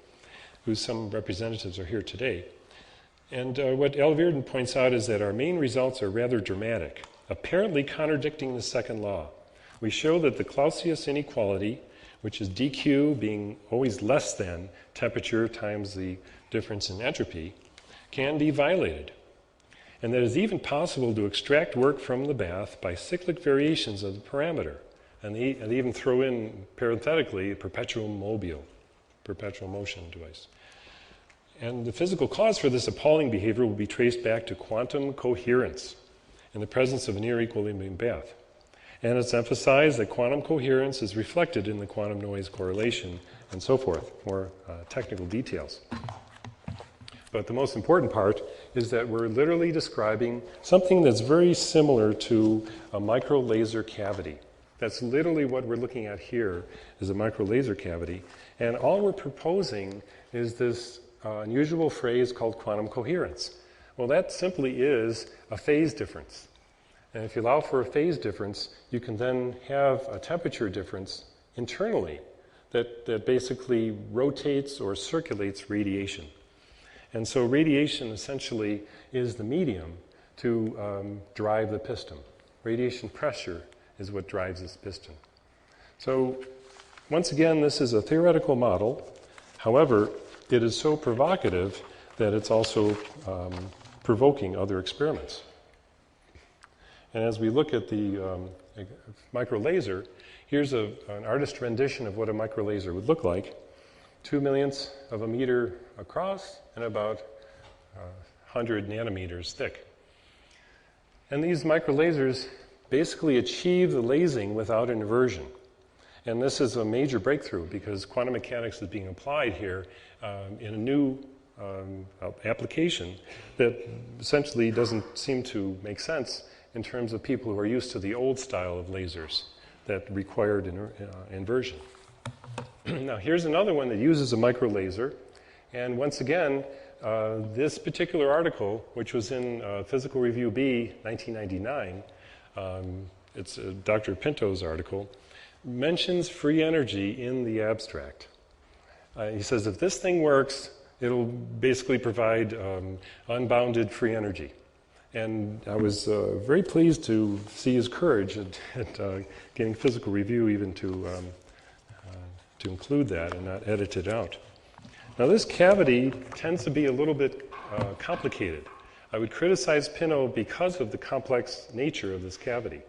whose some representatives are here today. And what Ella points out is that our main results are rather dramatic, apparently contradicting the second law. We show that the Clausius inequality, which is dq being always less than temperature times the difference in entropy, can be violated. And that it's even possible to extract work from the bath by cyclic variations of the parameter. And they even throw in, parenthetically, a perpetual motion device. And the physical cause for this appalling behavior will be traced back to quantum coherence in the presence of a near equilibrium bath. And it's emphasized that quantum coherence is reflected in the quantum noise correlation and so forth, more technical details. But the most important part is that we're literally describing something that's very similar to a micro laser cavity. That's literally what we're looking at here, is a micro laser cavity. And all we're proposing is this unusual phrase called quantum coherence. Well, that simply is a phase difference. And if you allow for a phase difference, you can then have a temperature difference internally that basically rotates or circulates radiation. And so radiation essentially is the medium to drive the piston. Radiation pressure is what drives this piston. So once again, this is a theoretical model. However, it is so provocative that it's also provoking other experiments. And as we look at the micro laser, here's an artist rendition of what a micro laser would look like. 2/millionths of a meter across and about 100 nanometers thick. And these microlasers basically achieve the lasing without an inversion. And this is a major breakthrough because quantum mechanics is being applied here in a new application that essentially doesn't seem to make sense in terms of people who are used to the old style of lasers that required inversion. Now here's another one that uses a microlaser, and once again, this particular article, which was in Physical Review B, 1999, it's Dr. Pinto's article, mentions free energy in the abstract. He says if this thing works, it'll basically provide unbounded free energy. And I was very pleased to see his courage at getting Physical Review even to include that and not edit it out. Now this cavity tends to be a little bit complicated. I would criticize Pinto because of the complex nature of this cavity.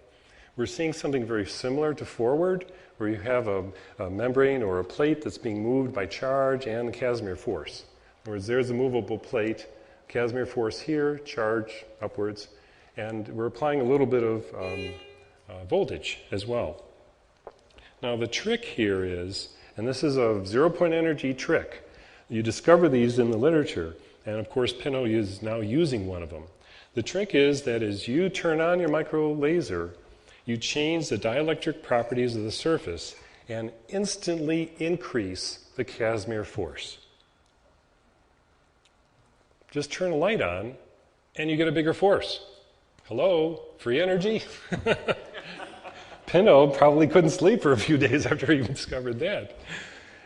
We're seeing something very similar to forward, where you have a membrane or a plate that's being moved by charge and the Casimir force. In other words, there's a movable plate, Casimir force here, charge upwards, and we're applying a little bit of voltage as well. Now the trick here is, and this is a zero-point energy trick, you discover these in the literature, and of course Pinto is now using one of them. The trick is that as you turn on your micro laser, you change the dielectric properties of the surface and instantly increase the Casimir force. Just turn a light on and you get a bigger force. Hello, free energy? Pinto probably couldn't sleep for a few days after he discovered that.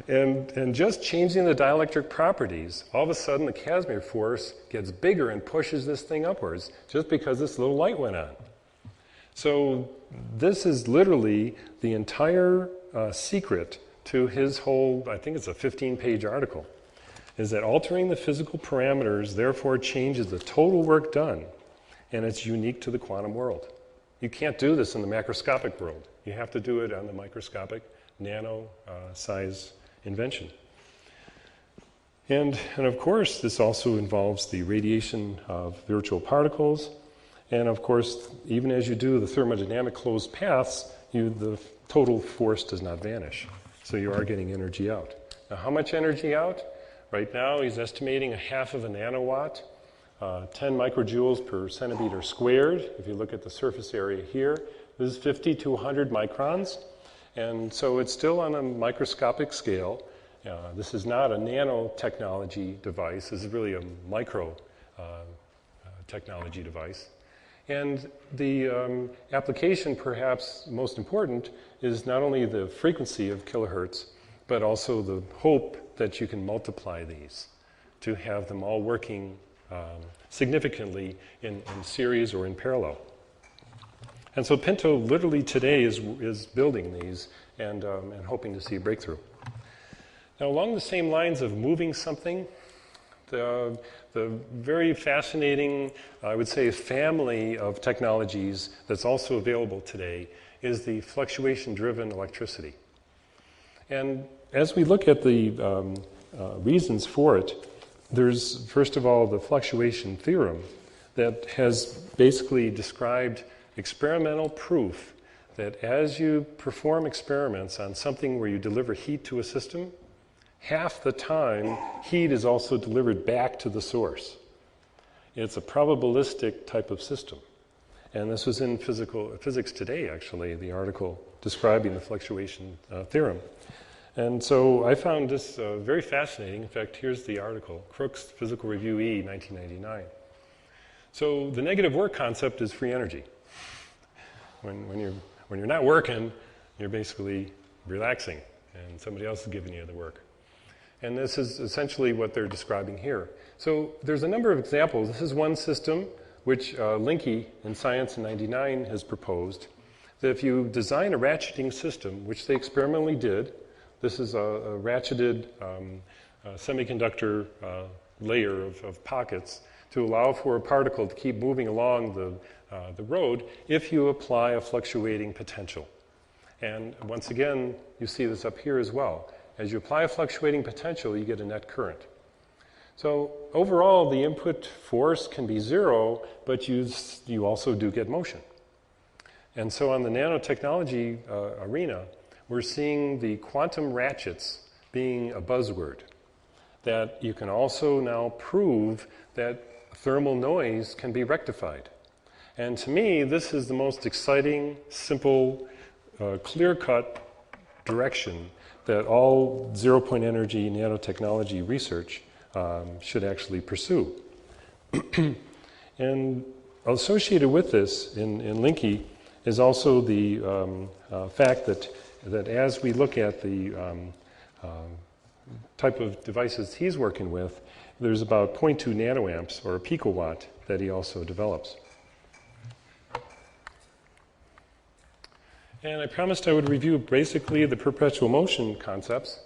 And just changing the dielectric properties, all of a sudden the Casimir force gets bigger and pushes this thing upwards just because this little light went on. So this is literally the entire secret to his whole, I think it's a 15-page article, is that altering the physical parameters therefore changes the total work done, and it's unique to the quantum world. You can't do this in the macroscopic world. You have to do it on the microscopic, nano size invention. And of course, this also involves the radiation of virtual particles. And of course, even as you do the thermodynamic closed paths, the total force does not vanish. So you are getting energy out. Now, how much energy out? Right now, he's estimating 1/2 nanowatt, 10 microjoules per centimeter squared. If you look at the surface area here, this is 50 to 100 microns. And so it's still on a microscopic scale. This is not a nanotechnology device. This is really a micro technology device. And the application, perhaps most important, is not only the frequency of kilohertz, but also the hope that you can multiply these to have them all working significantly in series or in parallel. And so Pinto literally today is building these and hoping to see a breakthrough. Now, along the same lines of moving something, the very fascinating, I would say, family of technologies that's also available today is the fluctuation-driven electricity. And as we look at the reasons for it, there's, first of all, the fluctuation theorem that has basically described experimental proof that as you perform experiments on something where you deliver heat to a system, half the time heat is also delivered back to the source. It's a probabilistic type of system. And this was in Physics Today, actually, the article describing the fluctuation theorem. And so I found this very fascinating. In fact, here's the article, Crookes Physical Review E, 1999. So the negative work concept is free energy. When you're not working, you're basically relaxing, and somebody else is giving you the work. And this is essentially what they're describing here. So there's a number of examples. This is one system which Linke in Science in '99 has proposed, that if you design a ratcheting system, which they experimentally did, this is a ratcheted semiconductor layer of pockets to allow for a particle to keep moving along the road if you apply a fluctuating potential. And once again, you see this up here as well. As you apply a fluctuating potential, you get a net current. So overall, the input force can be zero, but you also do get motion. And so on the nanotechnology arena, we're seeing the quantum ratchets being a buzzword. That you can also now prove that thermal noise can be rectified. And to me, this is the most exciting, simple, clear-cut direction that all zero-point energy nanotechnology research should actually pursue. And associated with this in Linky is also the fact that as we look at the type of devices he's working with, there's about 0.2 nanoamps or a picowatt that he also develops. And I promised I would review basically the perpetual motion concepts.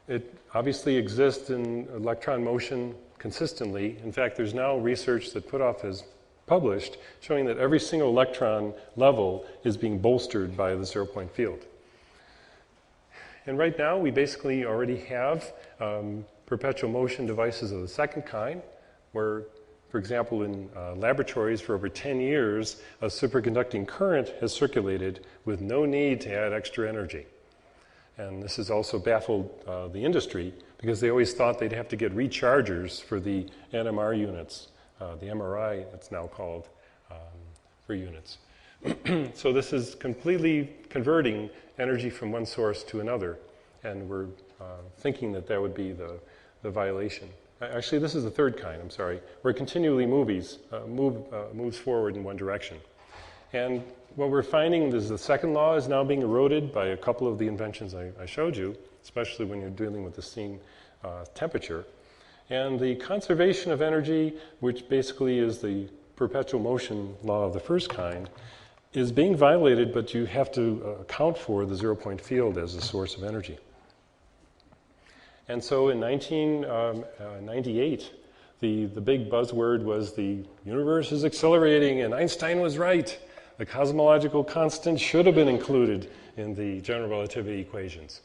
It obviously exists in electron motion consistently. In fact, there's now research that Puthoff has published showing that every single electron level is being bolstered by the zero-point field. And right now, we basically already have perpetual motion devices of the second kind, where, for example, in laboratories for over 10 years, a superconducting current has circulated with no need to add extra energy. And this has also baffled the industry because they always thought they'd have to get rechargers for the NMR units, the MRI it's now called, for units. So this is completely converting energy from one source to another, and we're thinking that that would be the violation. Actually, this is the third kind, I'm sorry, where it continually moves forward in one direction. And what we're finding is the second law is now being eroded by a couple of the inventions I showed you, especially when you're dealing with the steam temperature. And the conservation of energy, which basically is the perpetual motion law of the first kind, is being violated, but you have to account for the zero-point field as a source of energy. And so in 1998, the big buzzword was the universe is accelerating, and Einstein was right. The cosmological constant should have been included in the general relativity equations.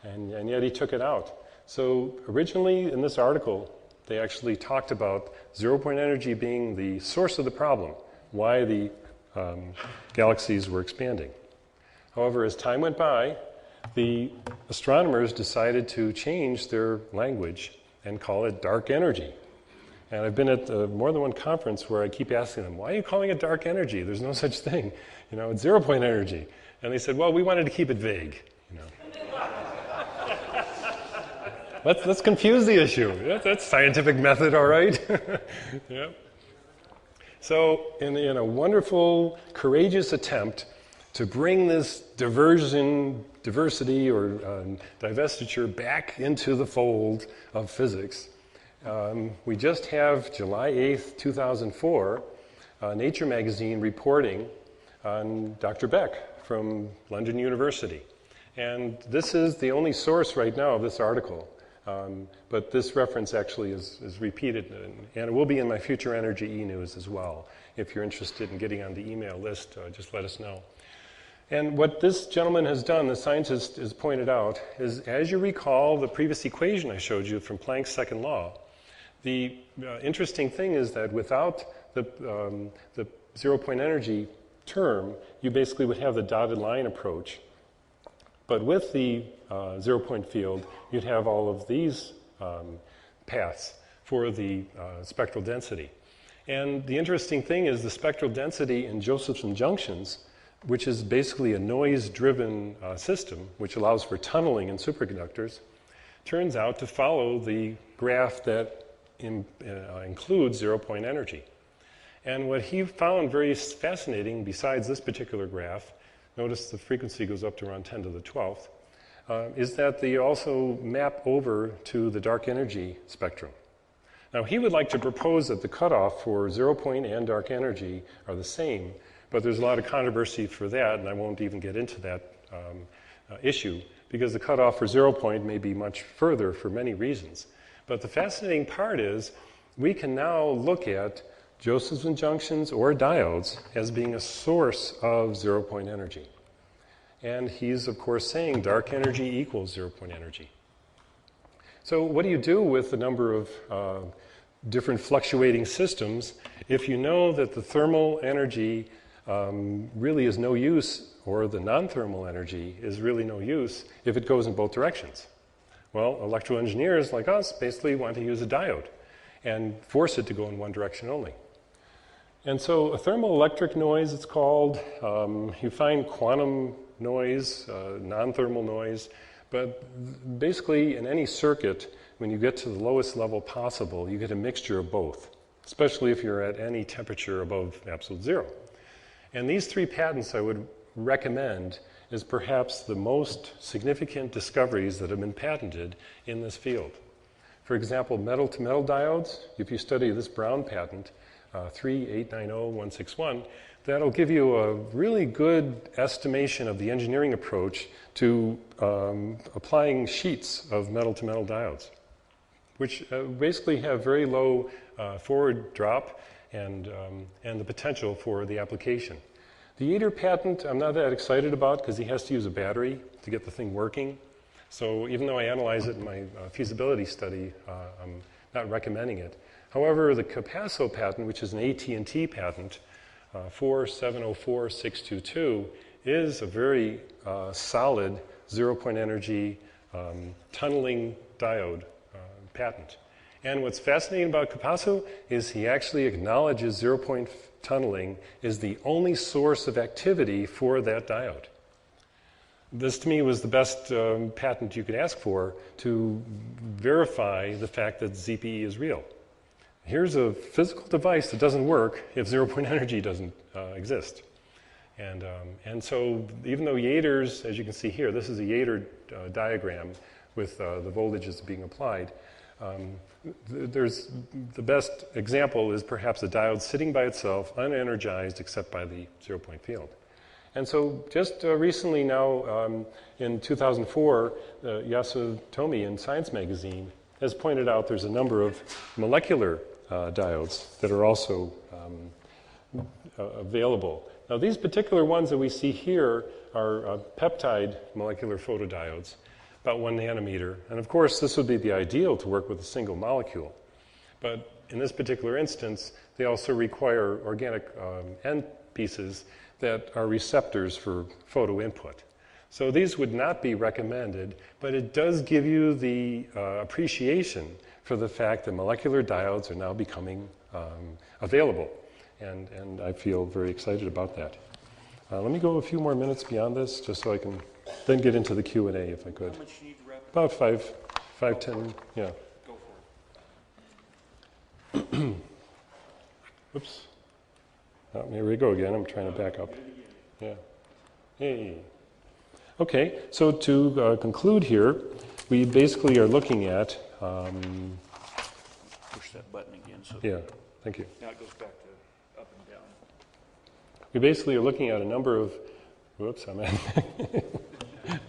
And yet he took it out. So originally in this article, they actually talked about zero-point energy being the source of the problem, why the galaxies were expanding. However, as time went by, the astronomers decided to change their language and call it dark energy. And I've been at more than one conference where I keep asking them, why are you calling it dark energy? There's no such thing. You know, it's zero-point energy. And they said, well, we wanted to keep it vague. You know. Let's confuse the issue. That's scientific method, all right? Yeah. So in a wonderful, courageous attempt to bring this diversity or divestiture back into the fold of physics, we just have July 8th, 2004, Nature magazine reporting on Dr. Beck from London University. And this is the only source right now of this article. But this reference actually is repeated, and it will be in my future Energy e-news as well. If you're interested in getting on the email list, just let us know. And what this gentleman has done, the scientist has pointed out, is as you recall the previous equation I showed you from Planck's second law, the interesting thing is that without the zero-point energy term, you basically would have the dotted line approach. But with the zero-point field, you'd have all of these paths for the spectral density. And the interesting thing is the spectral density in Josephson junctions, which is basically a noise-driven system, which allows for tunneling in superconductors, turns out to follow the graph that includes zero-point energy. And what he found very fascinating, besides this particular graph, notice the frequency goes up to around 10 to the 12th, is that they also map over to the dark energy spectrum. Now, he would like to propose that the cutoff for zero-point and dark energy are the same, but there's a lot of controversy for that, and I won't even get into that issue, because the cutoff for zero-point may be much further for many reasons. But the fascinating part is we can now look at Josephson junctions or diodes as being a source of zero-point energy. And he's, of course, saying dark energy equals zero-point energy. So what do you do with the number of different fluctuating systems if you know that the thermal energy really is no use, or the non-thermal energy is really no use if it goes in both directions? Well, electrical engineers like us basically want to use a diode and force it to go in one direction only. And so a thermoelectric noise, it's called, you find quantum noise, non-thermal noise, but basically in any circuit, when you get to the lowest level possible, you get a mixture of both, especially if you're at any temperature above absolute zero. And these three patents I would recommend is perhaps the most significant discoveries that have been patented in this field. For example, metal-to-metal diodes, if you study this Brown patent, 3890161, that'll give you a really good estimation of the engineering approach to applying sheets of metal-to-metal diodes, which basically have very low forward drop and the potential for the application. The Yater patent I'm not that excited about because he has to use a battery to get the thing working. So even though I analyze it in my feasibility study, I'm not recommending it. However, the Capasso patent, which is an AT&T patent, 4704622, is a very solid zero-point energy tunneling diode patent. And what's fascinating about Capasso is he actually acknowledges zero-point tunneling is the only source of activity for that diode. This, to me, was the best patent you could ask for to verify the fact that ZPE is real. Here's a physical device that doesn't work if zero-point energy doesn't exist. And so even though Yater's, as you can see here, this is a Yater diagram with the voltages being applied, there's the best example is perhaps a diode sitting by itself, unenergized except by the zero-point field. And so just recently now, in 2004, Yasutomi in Science magazine has pointed out there's a number of molecular diodes that are also available. Now these particular ones that we see here are peptide molecular photodiodes, about 1 nanometer. And of course, this would be the ideal to work with a single molecule. But in this particular instance, they also require organic end pieces that are receptors for photo input. So these would not be recommended, but it does give you the appreciation for the fact that molecular diodes are now becoming available. And I feel very excited about that. Let me go a few more minutes beyond this, just so I can then get into the Q&A if I could. How much you need to wrap up? About 10, yeah. Go for it. Oops. Oh, here we go again. I'm trying to back up. Yeah. Hey. Okay, so to conclude here, we basically are looking at... Push that button again. So yeah, thank you. now it goes back to up and down. We basically are looking at a number of... Whoops, I'm at...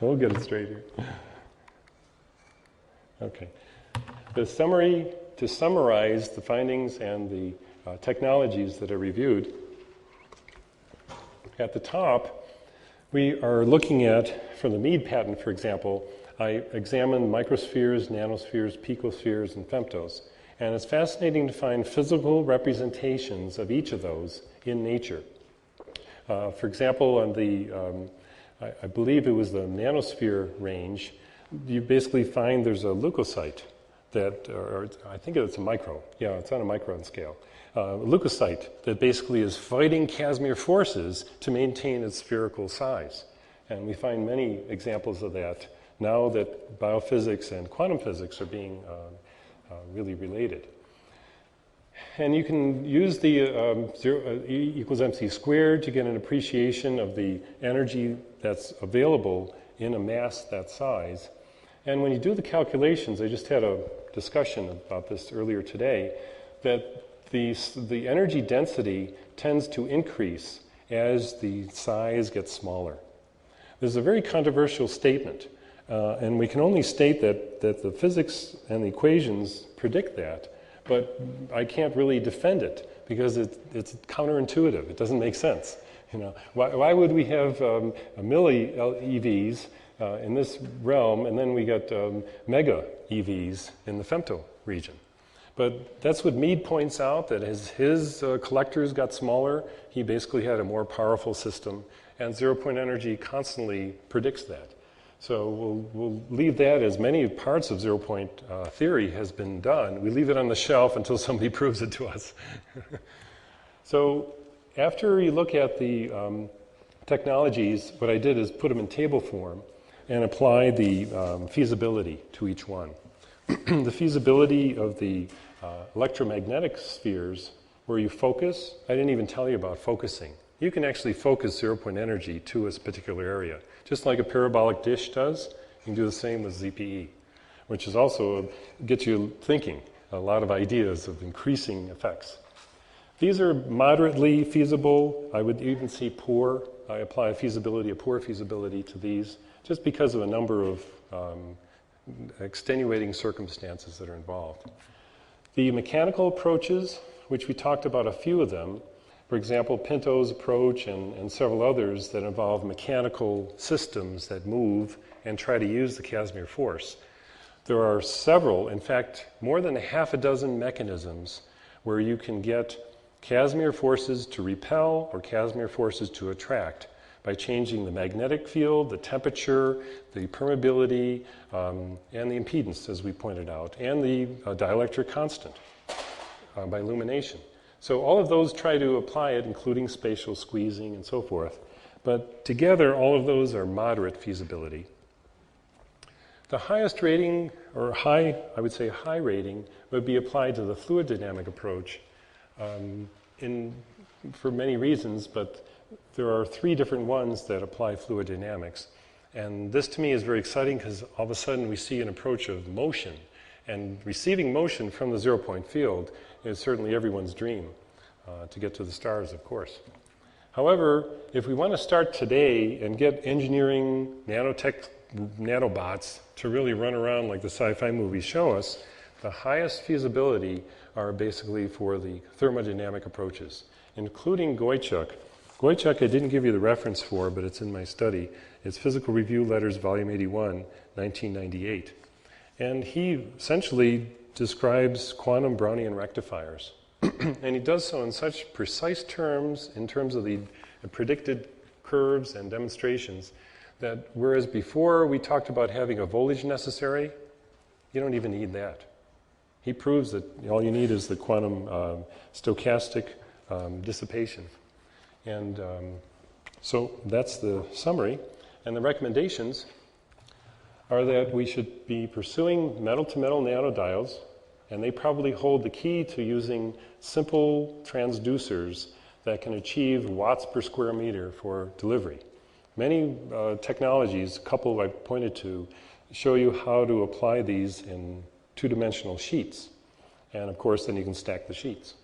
We'll get it straight here. Okay. To summarize the findings and the technologies that are reviewed, at the top, we are looking at, from the Mead patent, for example, I examined microspheres, nanospheres, picospheres, and femtos. And it's fascinating to find physical representations of each of those in nature. For example, on the, I believe it was the nanosphere range, you basically find there's a leukocyte that, or I think it's a micro, yeah, it's on a micron scale. Leukocyte that basically is fighting Casimir forces to maintain its spherical size. And we find many examples of that now that biophysics and quantum physics are being really related. And you can use the E equals mc squared to get an appreciation of the energy that's available in a mass that size. And when you do the calculations, I just had a discussion about this earlier today, that the energy density tends to increase as the size gets smaller. This is a very controversial statement, and we can only state that the physics and the equations predict that, but I can't really defend it because it's counterintuitive. It doesn't make sense. You know, why would we have milli EVs in this realm, and then we got mega EVs in the femto region? But that's what Mead points out, that as his collectors got smaller, he basically had a more powerful system, and zero-point energy constantly predicts that. So we'll leave that, as many parts of zero-point theory has been done. We leave it on the shelf until somebody proves it to us. So after you look at the technologies, what I did is put them in table form and apply the feasibility to each one. The feasibility of the electromagnetic spheres, where you focus, I didn't even tell you about focusing. You can actually focus zero-point energy to a particular area. Just like a parabolic dish does, you can do the same with ZPE, which is also gets you thinking, a lot of ideas of increasing effects. These are moderately feasible. I would even see poor. I apply a poor feasibility to these, just because of a number of extenuating circumstances that are involved. The mechanical approaches, which we talked about a few of them, for example, Pinto's approach and several others that involve mechanical systems that move and try to use the Casimir force. There are several, in fact, more than a half a dozen mechanisms where you can get Casimir forces to repel or Casimir forces to attract by changing the magnetic field, the temperature, the permeability, and the impedance, as we pointed out, and the dielectric constant by illumination. So all of those try to apply it, including spatial squeezing and so forth. But together, all of those are moderate feasibility. The highest rating, or I would say high rating, would be applied to the fluididynamic approach for many reasons, but there are 3 different ones that apply fluid dynamics. And this to me is very exciting because all of a sudden we see an approach of motion. And receiving motion from the zero-point field is certainly everyone's dream, to get to the stars, of course. However, if we want to start today and get engineering nanobots to really run around like the sci-fi movies show us, the highest feasibility are basically for the thermodynamic approaches, including Goychuk. Goychuk I didn't give you the reference for, but it's in my study. It's Physical Review Letters, Volume 81, 1998. And he essentially describes quantum Brownian rectifiers. And he does so in such precise terms, in terms of the predicted curves and demonstrations, that whereas before we talked about having a voltage necessary, you don't even need that. He proves that all you need is the quantum stochastic dissipation. And so that's the summary. And the recommendations are that we should be pursuing metal-to-metal nanodiodes, and they probably hold the key to using simple transducers that can achieve watts per square meter for delivery. Many technologies, a couple I pointed to, show you how to apply these in 2-dimensional sheets. And of course, then you can stack the sheets.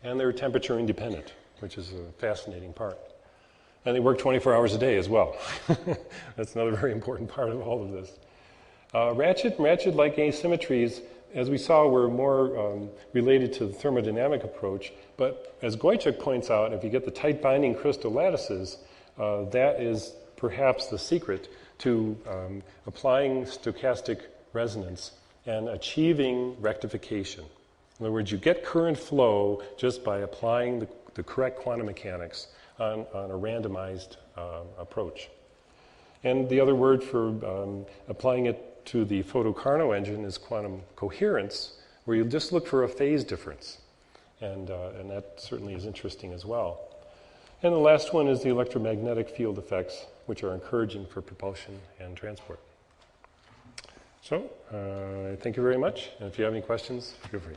And they're temperature independent, which is a fascinating part. And they work 24 hours a day as well. That's another very important part of all of this. Ratchet-like asymmetries, as we saw, were more related to the thermodynamic approach. But as Goychuk points out, if you get the tight binding crystal lattices, that is perhaps the secret to applying stochastic resonance and achieving rectification. In other words, you get current flow just by applying the correct quantum mechanics on a randomized approach. And the other word for applying it to the photo-Carnot engine is quantum coherence, where you just look for a phase difference. And that certainly is interesting as well. And the last one is the electromagnetic field effects, which are encouraging for propulsion and transport. So, thank you very much. And if you have any questions, feel free.